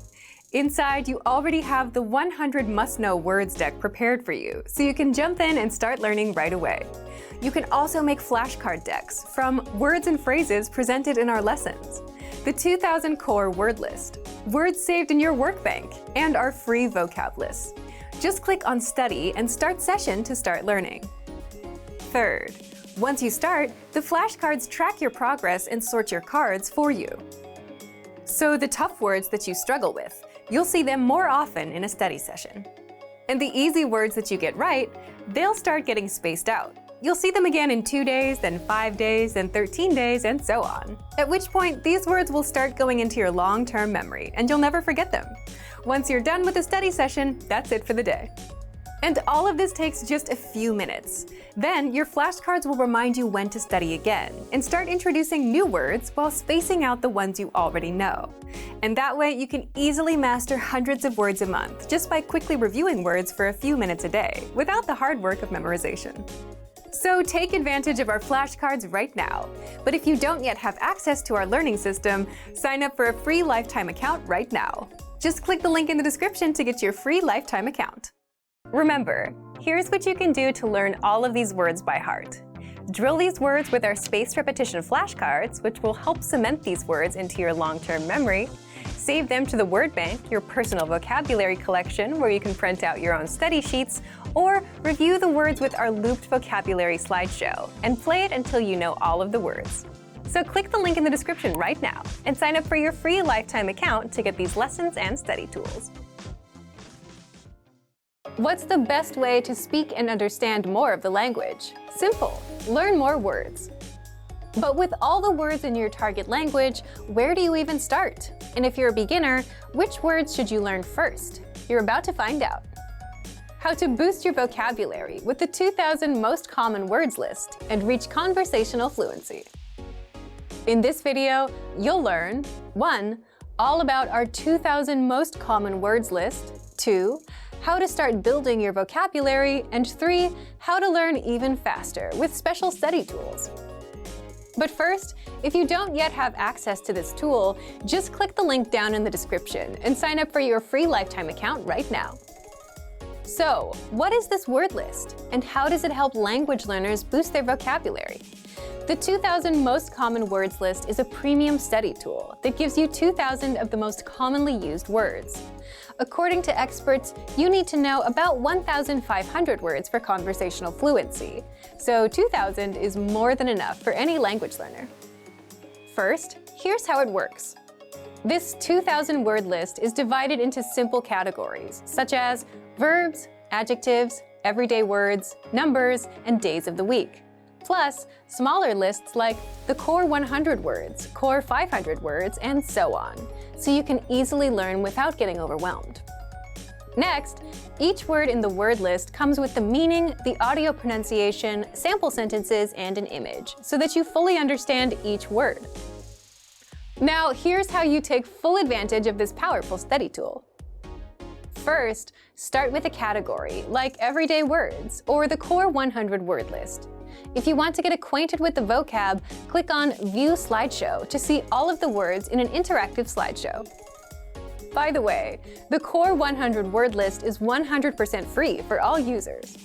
Inside, you already have the 100 must-know words deck prepared for you, so you can jump in and start learning right away. You can also make flashcard decks from words and phrases presented in our lessons, the 2000 core word list, words saved in your workbank, and our free vocab list. Just click on Study and Start Session to start learning. Third, once you start, the flashcards track your progress and sort your cards for you. So the tough words that you struggle with, you'll see them more often in a study session. And the easy words that you get right, they'll start getting spaced out. You'll see them again in 2 days, then 5 days, then 13 days, and so on. At which point, these words will start going into your long-term memory, and you'll never forget them. Once you're done with the study session, that's it for the day. And all of this takes just a few minutes. Then your flashcards will remind you when to study again and start introducing new words while spacing out the ones you already know. And that way you can easily master hundreds of words a month just by quickly reviewing words for a few minutes a day without the hard work of memorization. So take advantage of our flashcards right now. But if you don't yet have access to our learning system, sign up for a free lifetime account right now. Just click the link in the description to get your free lifetime account. Remember, here's what you can do to learn all of these words by heart. Drill these words with our spaced repetition flashcards, which will help cement these words into your long-term memory. Save them to the word bank, your personal vocabulary collection, where you can print out your own study sheets, or review the words with our looped vocabulary slideshow, and play it until you know all of the words. So click the link in the description right now and sign up for your free lifetime account to get these lessons and study tools. What's the best way to speak and understand more of the language? Simple. Learn more words. But with all the words in your target language, where do you even start? And if you're a beginner, which words should you learn first? You're about to find out. How to boost your vocabulary with the 2000 most common words list and reach conversational fluency. In this video, you'll learn 1. All about our 2000 most common words list, 2. How to start building your vocabulary, and 3. How to learn even faster with special study tools. But first, if you don't yet have access to this tool, just click the link down in the description and sign up for your free lifetime account right now. So, what is this word list, and how does it help language learners boost their vocabulary? The 2,000 Most Common Words list is a premium study tool that gives you 2,000 of the most commonly used words. According to experts, you need to know about 1,500 words for conversational fluency, so 2,000 is more than enough for any language learner. First, here's how it works. This 2,000 word list is divided into simple categories, such as verbs, adjectives, everyday words, numbers, and days of the week. Plus, smaller lists like the core 100 words, core 500 words, and so on, so you can easily learn without getting overwhelmed. Next, each word in the word list comes with the meaning, the audio pronunciation, sample sentences, and an image, so that you fully understand each word. Now, here's how you take full advantage of this powerful study tool. First, start with a category, like everyday words, or the core 100 word list. If you want to get acquainted with the vocab, click on View Slideshow to see all of the words in an interactive slideshow. By the way, the core 100 word list is 100% free for all users.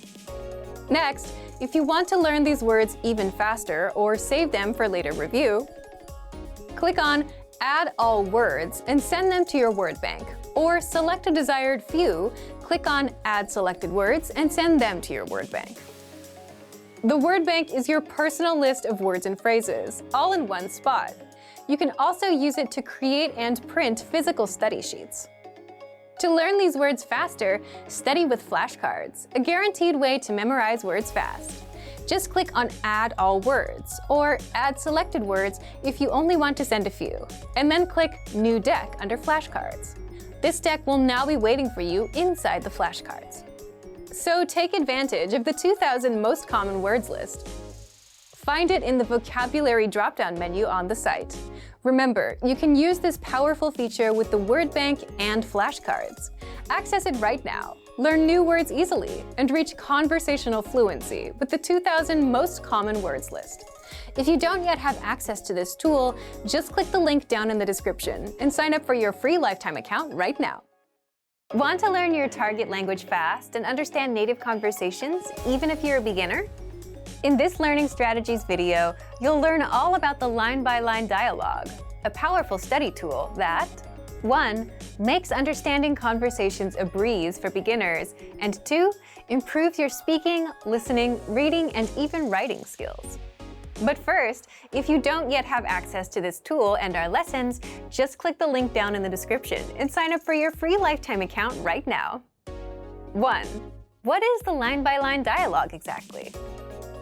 Next, if you want to learn these words even faster or save them for later review, click on Add All Words and send them to your word bank, or select a desired few, click on Add Selected Words and send them to your word bank. The word bank is your personal list of words and phrases, all in one spot. You can also use it to create and print physical study sheets. To learn these words faster, study with flashcards, a guaranteed way to memorize words fast. Just click on Add All Words, or Add Selected Words if you only want to send a few, and then click New Deck under Flashcards. This deck will now be waiting for you inside the flashcards. So take advantage of the 2,000 Most Common Words list. Find it in the vocabulary drop-down menu on the site. Remember, you can use this powerful feature with the word bank and flashcards. Access it right now, learn new words easily, and reach conversational fluency with the 2,000 Most Common Words list. If you don't yet have access to this tool, just click the link down in the description and sign up for your free lifetime account right now. Want to learn your target language fast and understand native conversations, even if you're a beginner? In this Learning Strategies video, you'll learn all about the line-by-line dialogue, a powerful study tool that 1. Makes understanding conversations a breeze for beginners, and 2. Improves your speaking, listening, reading, and even writing skills. But first, if you don't yet have access to this tool and our lessons, just click the link down in the description and sign up for your free lifetime account right now. 1. What is the line-by-line dialogue exactly?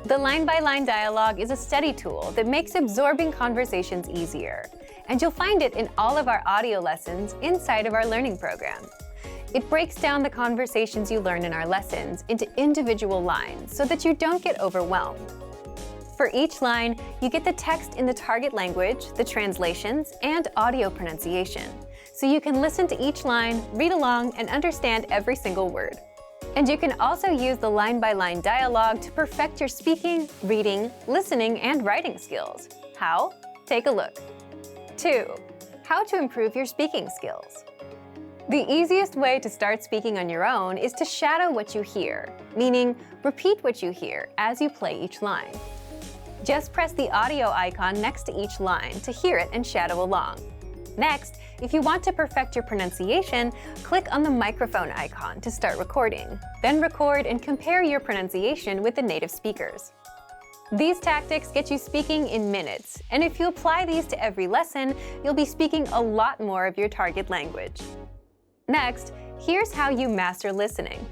The line-by-line dialogue is a study tool that makes absorbing conversations easier, and you'll find it in all of our audio lessons inside of our learning program. It breaks down the conversations you learn in our lessons into individual lines so that you don't get overwhelmed. For each line, you get the text in the target language, the translations, and audio pronunciation, so you can listen to each line, read along, and understand every single word. And you can also use the line-by-line dialogue to perfect your speaking, reading, listening, and writing skills. How? Take a look. 2. How to improve your speaking skills. The easiest way to start speaking on your own is to shadow what you hear, meaning repeat what you hear as you play each line. Just press the audio icon next to each line to hear it and shadow along. Next, if you want to perfect your pronunciation, click on the microphone icon to start recording. Then record and compare your pronunciation with the native speakers. These tactics get you speaking in minutes, and if you apply these to every lesson, you'll be speaking a lot more of your target language. Next, here's how you master listening.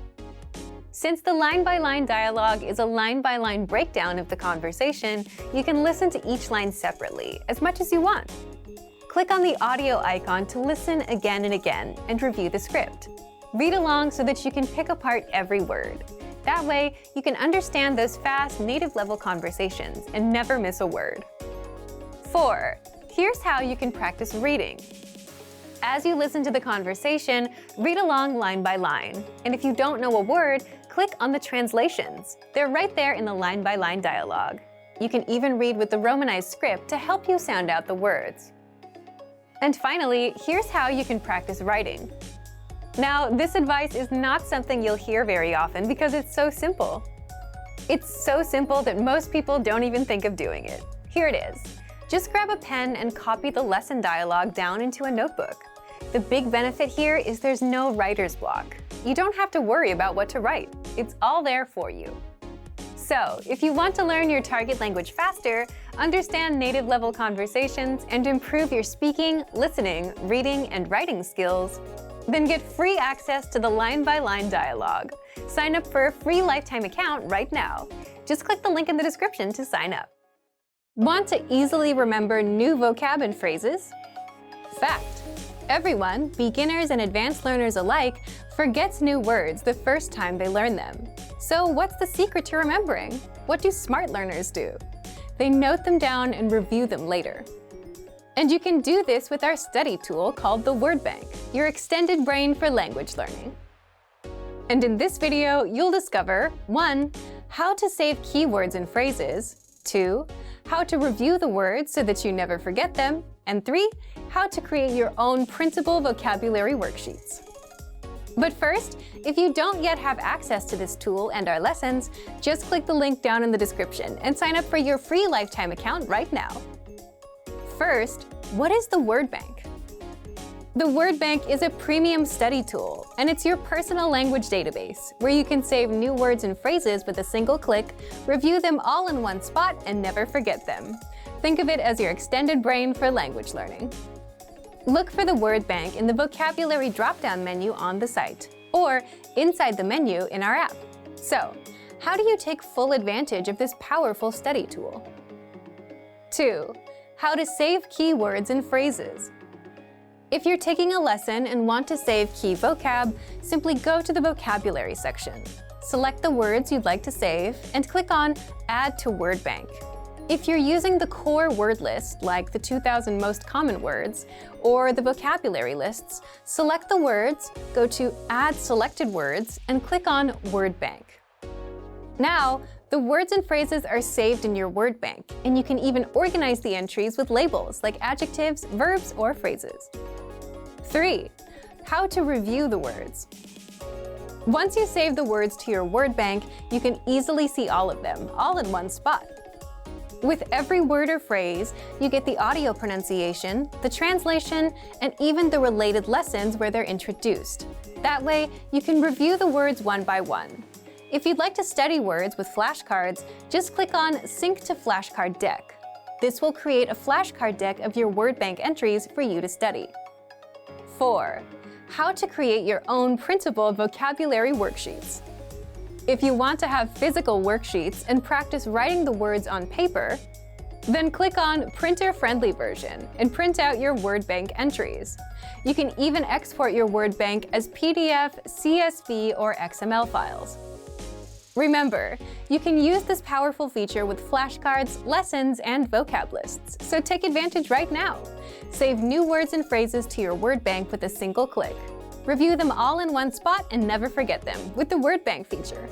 Since the line-by-line dialogue is a line-by-line breakdown of the conversation, you can listen to each line separately, as much as you want. Click on the audio icon to listen again and again and review the script. Read along so that you can pick apart every word. That way, you can understand those fast, native-level conversations and never miss a word. 4. Here's how you can practice reading. As you listen to the conversation, read along line by line. And if you don't know a word, click on the translations. They're right there in the line-by-line dialogue. You can even read with the Romanized script to help you sound out the words. And finally, here's how you can practice writing. Now, this advice is not something you'll hear very often because it's so simple. It's so simple that most people don't even think of doing it. Here it is. Just grab a pen and copy the lesson dialogue down into a notebook. The big benefit here is there's no writer's block. You don't have to worry about what to write. It's all there for you. So, if you want to learn your target language faster, understand native level conversations, and improve your speaking, listening, reading, and writing skills, then get free access to the line-by-line dialogue. Sign up for a free lifetime account right now. Just click the link in the description to sign up. Want to easily remember new vocab and phrases? Fact: everyone, beginners and advanced learners alike, forgets new words the first time they learn them. So what's the secret to remembering? What do smart learners do? They note them down and review them later. And you can do this with our study tool called the Word Bank, your extended brain for language learning. And in this video, you'll discover 1. How to save keywords and phrases, 2. How to review the words so that you never forget them, and 3. How to create your own printable vocabulary worksheets. But first, if you don't yet have access to this tool and our lessons, just click the link down in the description and sign up for your free lifetime account right now. First, what is the Word Bank? The Word Bank is a premium study tool, and it's your personal language database, where you can save new words and phrases with a single click, review them all in one spot, and never forget them. Think of it as your extended brain for language learning. Look for the Word Bank in the vocabulary drop-down menu on the site, or inside the menu in our app. So, how do you take full advantage of this powerful study tool? 2. How to save keywords and phrases. If you're taking a lesson and want to save key vocab, simply go to the vocabulary section. Select the words you'd like to save and click on Add to Word Bank. If you're using the core word list, like the 2,000 most common words, or the vocabulary lists, select the words, go to Add Selected Words, and click on Word Bank. Now, the words and phrases are saved in your Word Bank, and you can even organize the entries with labels like adjectives, verbs, or phrases. 3. How to review the words. Once you save the words to your Word Bank, you can easily see all of them, all in one spot. With every word or phrase, you get the audio pronunciation, the translation, and even the related lessons where they're introduced. That way, you can review the words one by one. If you'd like to study words with flashcards, just click on Sync to Flashcard Deck. This will create a flashcard deck of your Word Bank entries for you to study. 4. How to create your own printable vocabulary worksheets. If you want to have physical worksheets and practice writing the words on paper, then click on Printer-Friendly Version and print out your Word Bank entries. You can even export your Word Bank as PDF, CSV, or XML files. Remember, you can use this powerful feature with flashcards, lessons, and vocab lists, so take advantage right now. Save new words and phrases to your Word Bank with a single click. Review them all in one spot and never forget them with the Word Bank feature.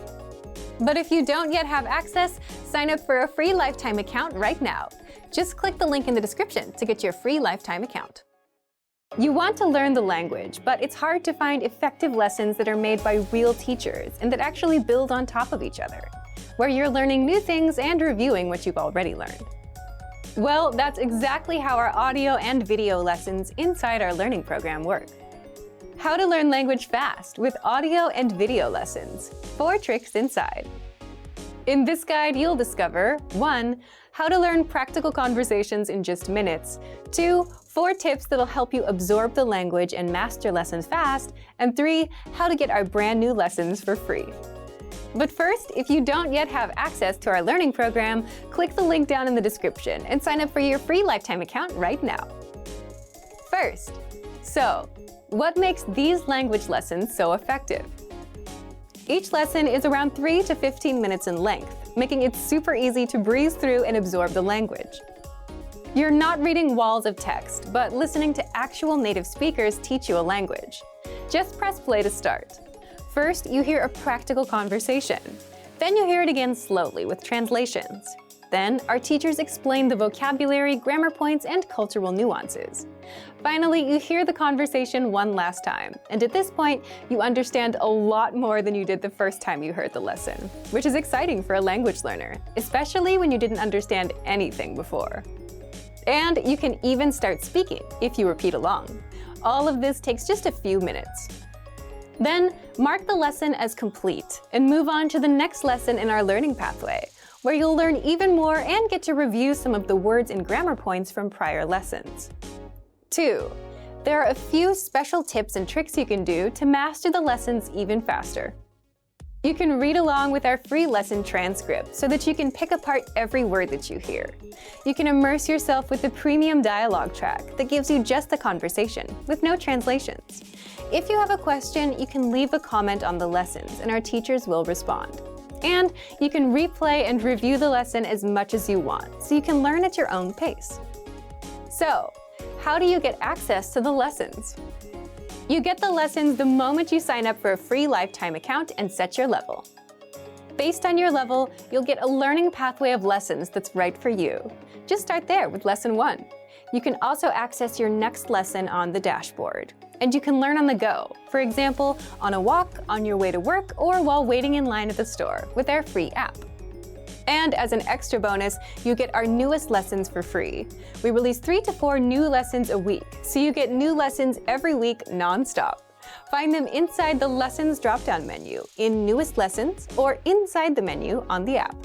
But if you don't yet have access, sign up for a free lifetime account right now. Just click the link in the description to get your free lifetime account. You want to learn the language, but it's hard to find effective lessons that are made by real teachers and that actually build on top of each other, where you're learning new things and reviewing what you've already learned. Well, that's exactly how our audio and video lessons inside our learning program work. How to learn language fast with audio and video lessons. 4 tricks inside. In this guide, you'll discover 1. How to learn practical conversations in just minutes. 2. 4 tips that'll help you absorb the language and master lessons fast. And 3. How to get our brand new lessons for free. But first, if you don't yet have access to our learning program, click the link down in the description and sign up for your free lifetime account right now. First, what makes these language lessons so effective? Each lesson is around 3 to 15 minutes in length, making it super easy to breeze through and absorb the language. You're not reading walls of text, but listening to actual native speakers teach you a language. Just press play to start. First, you hear a practical conversation. Then you hear it again slowly with translations. Then, our teachers explain the vocabulary, grammar points, and cultural nuances. Finally, you hear the conversation one last time, and at this point, you understand a lot more than you did the first time you heard the lesson, which is exciting for a language learner, especially when you didn't understand anything before. And you can even start speaking if you repeat along. All of this takes just a few minutes. Then, mark the lesson as complete and move on to the next lesson in our learning pathway, where you'll learn even more and get to review some of the words and grammar points from prior lessons. 2. There are a few special tips and tricks you can do to master the lessons even faster. You can read along with our free lesson transcript so that you can pick apart every word that you hear. You can immerse yourself with the premium dialogue track that gives you just the conversation, with no translations. If you have a question, you can leave a comment on the lessons and our teachers will respond. And you can replay and review the lesson as much as you want, so you can learn at your own pace. So, how do you get access to the lessons? You get the lessons the moment you sign up for a free lifetime account and set your level. Based on your level, you'll get a learning pathway of lessons that's right for you. Just start there with Lesson 1. You can also access your next lesson on the dashboard. And you can learn on the go, for example, on a walk, on your way to work, or while waiting in line at the store with our free app. And as an extra bonus, you get our newest lessons for free. We release 3 to 4 new lessons a week, so you get new lessons every week non-stop. Find them inside the Lessons drop-down menu, in Newest Lessons, or inside the menu on the app.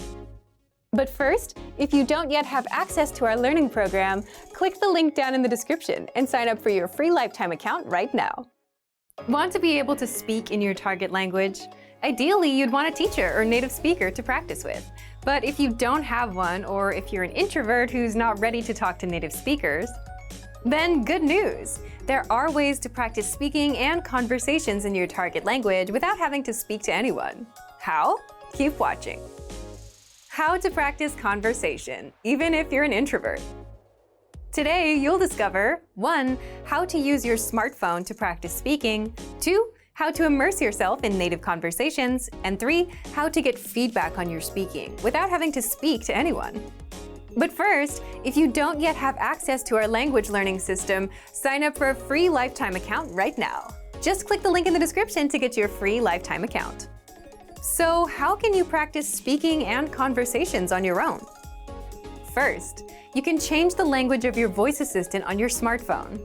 But first, if you don't yet have access to our learning program, click the link down in the description and sign up for your free lifetime account right now. Want to be able to speak in your target language? Ideally, you'd want a teacher or native speaker to practice with. But if you don't have one, or if you're an introvert who's not ready to talk to native speakers, then good news! There are ways to practice speaking and conversations in your target language without having to speak to anyone. How? Keep watching. How to practice conversation, even if you're an introvert. Today, you'll discover 1. How to use your smartphone to practice speaking, 2. How to immerse yourself in native conversations, and 3. How to get feedback on your speaking without having to speak to anyone. But first, if you don't yet have access to our language learning system, sign up for a free lifetime account right now. Just click the link in the description to get your free lifetime account. So, how can you practice speaking and conversations on your own? First, you can change the language of your voice assistant on your smartphone,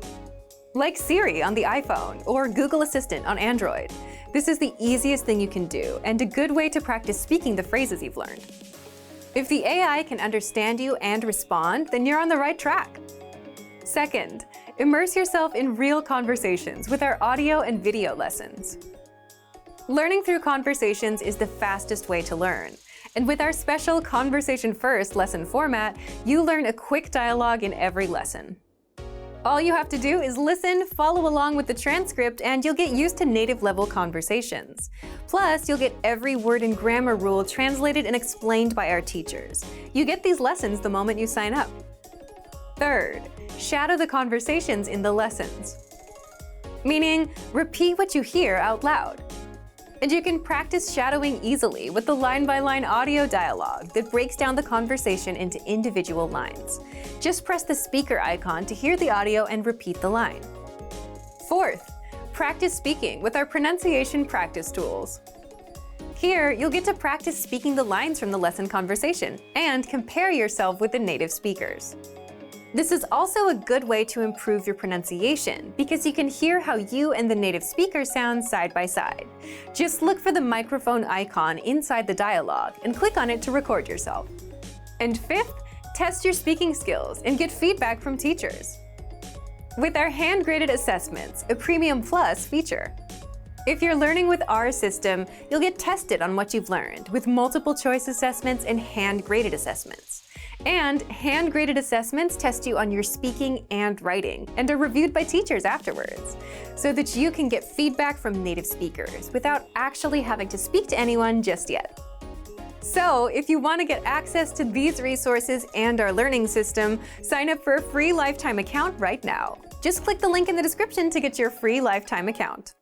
like Siri on the iPhone or Google Assistant on Android. This is the easiest thing you can do and a good way to practice speaking the phrases you've learned. If the AI can understand you and respond, then you're on the right track. Second, immerse yourself in real conversations with our audio and video lessons. Learning through conversations is the fastest way to learn. And with our special Conversation First lesson format, you learn a quick dialogue in every lesson. All you have to do is listen, follow along with the transcript, and you'll get used to native-level conversations. Plus, you'll get every word and grammar rule translated and explained by our teachers. You get these lessons the moment you sign up. Third, shadow the conversations in the lessons. Meaning, repeat what you hear out loud. And you can practice shadowing easily with the line-by-line audio dialogue that breaks down the conversation into individual lines. Just press the speaker icon to hear the audio and repeat the line. Fourth, practice speaking with our pronunciation practice tools. Here, you'll get to practice speaking the lines from the lesson conversation and compare yourself with the native speakers. This is also a good way to improve your pronunciation because you can hear how you and the native speaker sound side by side. Just look for the microphone icon inside the dialogue and click on it to record yourself. And fifth, test your speaking skills and get feedback from teachers with our hand-graded assessments, a Premium Plus feature. If you're learning with our system, you'll get tested on what you've learned with multiple choice assessments and hand-graded assessments. And hand-graded assessments test you on your speaking and writing and are reviewed by teachers afterwards, so that you can get feedback from native speakers without actually having to speak to anyone just yet. So, if you want to get access to these resources and our learning system, sign up for a free lifetime account right now. Just click the link in the description to get your free lifetime account.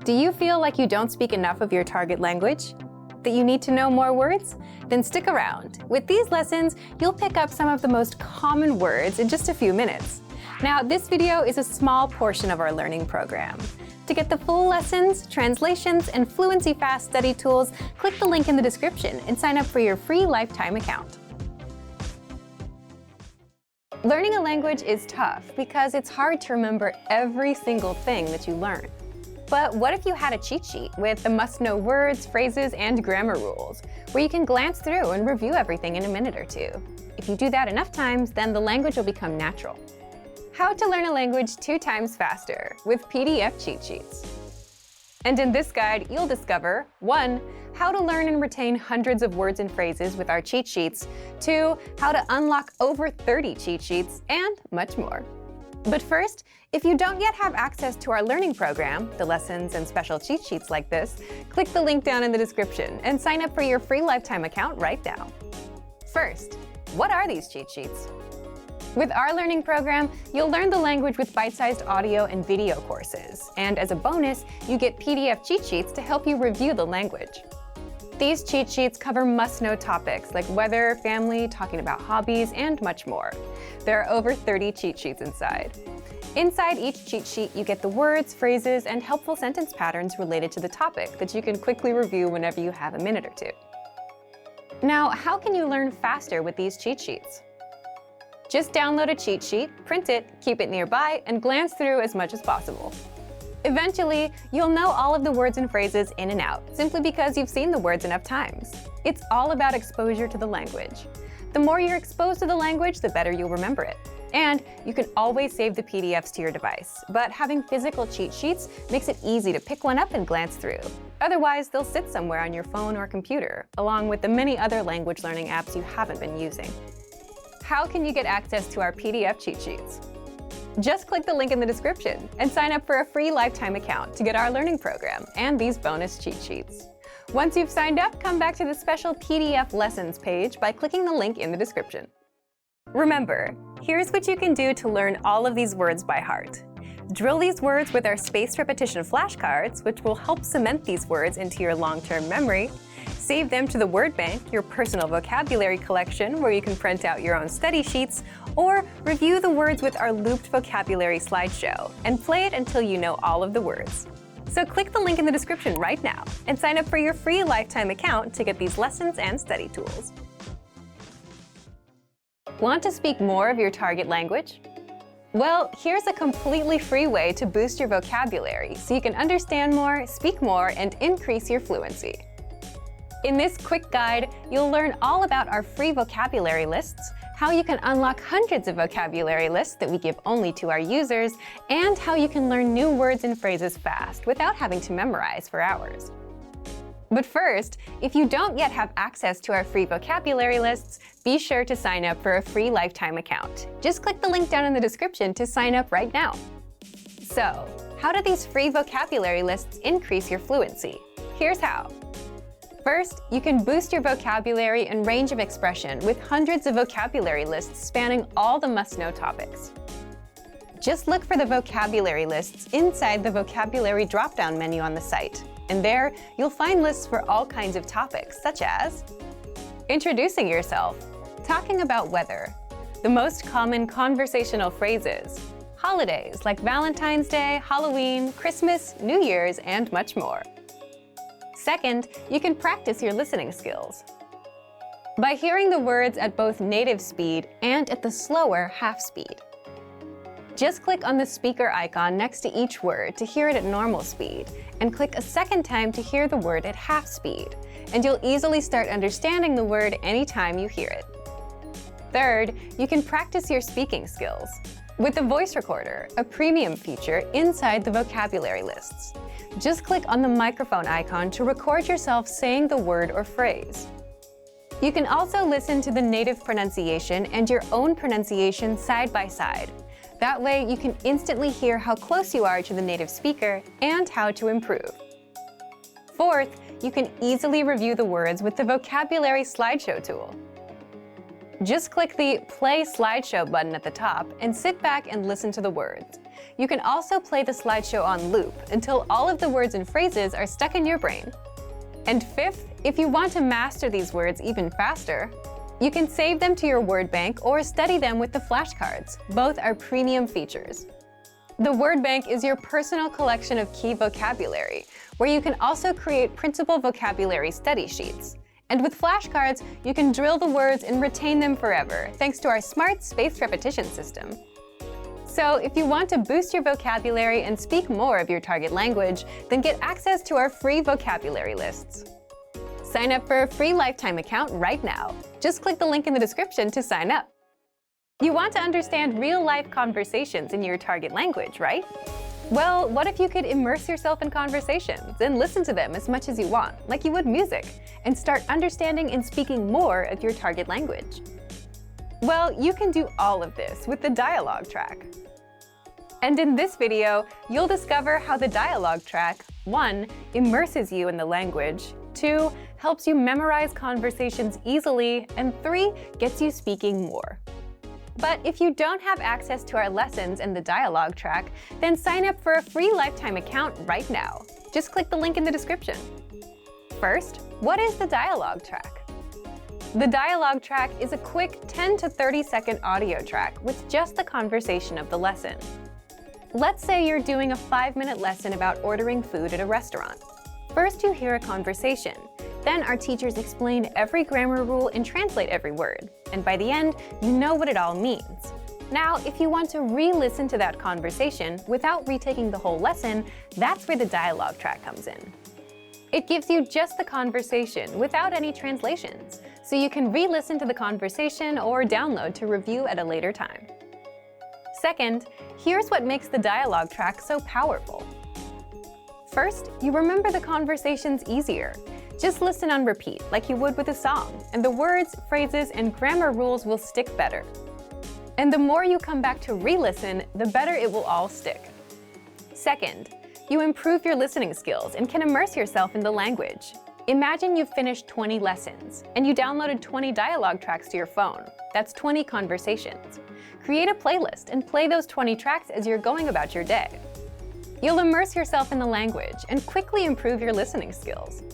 Do you feel like you don't speak enough of your target language? That you need to know more words? Then stick around. With these lessons, you'll pick up some of the most common words in just a few minutes. Now, this video is a small portion of our learning program. To get the full lessons, translations, and Fluency Fast study tools, click the link in the description and sign up for your free lifetime account. Learning a language is tough because it's hard to remember every single thing that you learn. But what if you had a cheat sheet with the must-know words, phrases, and grammar rules, where you can glance through and review everything in a minute or two? If you do that enough times, then the language will become natural. How to learn a language 2 times faster with PDF cheat sheets. And in this guide, you'll discover 1. How to learn and retain hundreds of words and phrases with our cheat sheets. 2. How to unlock over 30 cheat sheets, and much more. But first, if you don't yet have access to our learning program, the lessons and special cheat sheets like this, click the link down in the description and sign up for your free lifetime account right now. First, what are these cheat sheets? With our learning program, you'll learn the language with bite-sized audio and video courses. And as a bonus, you get PDF cheat sheets to help you review the language. These cheat sheets cover must-know topics like weather, family, talking about hobbies, and much more. There are over 30 cheat sheets inside. Inside each cheat sheet, you get the words, phrases, and helpful sentence patterns related to the topic that you can quickly review whenever you have a minute or two. Now, how can you learn faster with these cheat sheets? Just download a cheat sheet, print it, keep it nearby, and glance through as much as possible. Eventually, you'll know all of the words and phrases in and out, simply because you've seen the words enough times. It's all about exposure to the language. The more you're exposed to the language, the better you'll remember it. And you can always save the PDFs to your device, but having physical cheat sheets makes it easy to pick one up and glance through. Otherwise, they'll sit somewhere on your phone or computer, along with the many other language learning apps you haven't been using. How can you get access to our PDF cheat sheets? Just click the link in the description and sign up for a free lifetime account to get our learning program and these bonus cheat sheets. Once you've signed up, come back to the special PDF lessons page by clicking the link in the description. Remember, here's what you can do to learn all of these words by heart. Drill these words with our spaced repetition flashcards, which will help cement these words into your long-term memory. Save them to the word bank, your personal vocabulary collection, where you can print out your own study sheets, or review the words with our looped vocabulary slideshow, and play it until you know all of the words. So click the link in the description right now and sign up for your free lifetime account to get these lessons and study tools. Want to speak more of your target language? Well, here's a completely free way to boost your vocabulary so you can understand more, speak more, and increase your fluency. In this quick guide, you'll learn all about our free vocabulary lists, how you can unlock hundreds of vocabulary lists that we give only to our users, and how you can learn new words and phrases fast without having to memorize for hours. But first, if you don't yet have access to our free vocabulary lists, be sure to sign up for a free lifetime account. Just click the link down in the description to sign up right now. So, how do these free vocabulary lists increase your fluency? Here's how. First, you can boost your vocabulary and range of expression with hundreds of vocabulary lists spanning all the must-know topics. Just look for the vocabulary lists inside the vocabulary drop-down menu on the site, and there you'll find lists for all kinds of topics, such as introducing yourself, talking about weather, the most common conversational phrases, holidays like Valentine's Day, Halloween, Christmas, New Year's, and much more. Second, you can practice your listening skills. By hearing the words at both native speed and at the slower half speed. Just click on the speaker icon next to each word to hear it at normal speed, and click a second time to hear the word at half speed, and you'll easily start understanding the word anytime you hear it. Third, you can practice your speaking skills with the voice recorder, a premium feature inside the vocabulary lists. Just click on the microphone icon to record yourself saying the word or phrase. You can also listen to the native pronunciation and your own pronunciation side by side. That way, you can instantly hear how close you are to the native speaker and how to improve. Fourth, you can easily review the words with the vocabulary slideshow tool. Just click the Play Slideshow button at the top and sit back and listen to the words. You can also play the slideshow on loop until all of the words and phrases are stuck in your brain. And fifth, if you want to master these words even faster, you can save them to your word bank or study them with the flashcards. Both are premium features. The word bank is your personal collection of key vocabulary, where you can also create printable vocabulary study sheets. And with flashcards, you can drill the words and retain them forever, thanks to our smart spaced repetition system. So if you want to boost your vocabulary and speak more of your target language, then get access to our free vocabulary lists. Sign up for a free lifetime account right now. Just click the link in the description to sign up. You want to understand real-life conversations in your target language, right? Well, what if you could immerse yourself in conversations and listen to them as much as you want, like you would music, and start understanding and speaking more of your target language? Well, you can do all of this with the dialogue track. And in this video, you'll discover how the dialogue track 1. Immerses you in the language, 2. Helps you memorize conversations easily, and 3. Gets you speaking more. But if you don't have access to our lessons and the dialogue track, then sign up for a free lifetime account right now. Just click the link in the description. First, what is the dialogue track? The dialogue track is a quick 10 to 30 second audio track with just the conversation of the lesson. Let's say you're doing a 5-minute lesson about ordering food at a restaurant. First, you hear a conversation. Then our teachers explain every grammar rule and translate every word. And by the end, you know what it all means. Now, if you want to re-listen to that conversation without retaking the whole lesson, that's where the dialogue track comes in. It gives you just the conversation without any translations, so you can re-listen to the conversation or download to review at a later time. Second, here's what makes the dialogue track so powerful. First, you remember the conversations easier. Just listen on repeat, like you would with a song, and the words, phrases, and grammar rules will stick better. And the more you come back to re-listen, the better it will all stick. Second, you improve your listening skills and can immerse yourself in the language. Imagine you've finished 20 lessons, and you downloaded 20 dialogue tracks to your phone. That's 20 conversations. Create a playlist and play those 20 tracks as you're going about your day. You'll immerse yourself in the language and quickly improve your listening skills.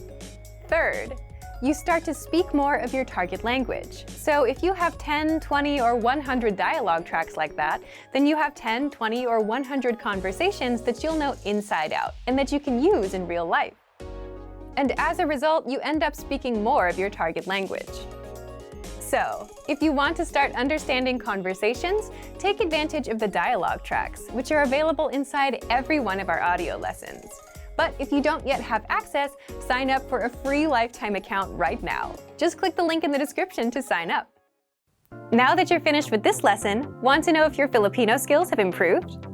Third, you start to speak more of your target language. So if you have 10, 20, or 100 dialogue tracks like that, then you have 10, 20, or 100 conversations that you'll know inside out and that you can use in real life. And as a result, you end up speaking more of your target language. So, if you want to start understanding conversations, take advantage of the dialogue tracks, which are available inside every one of our audio lessons. But if you don't yet have access, sign up for a free lifetime account right now. Just click the link in the description to sign up. Now that you're finished with this lesson, want to know if your Filipino skills have improved?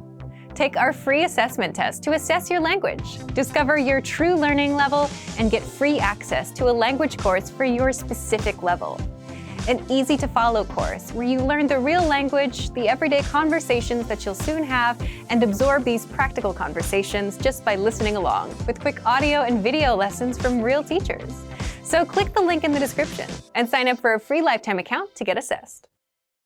Take our free assessment test to assess your language, discover your true learning level, and get free access to a language course for your specific level. An easy-to-follow course where you learn the real language, the everyday conversations that you'll soon have, and absorb these practical conversations just by listening along, with quick audio and video lessons from real teachers. So click the link in the description and sign up for a free lifetime account to get assessed.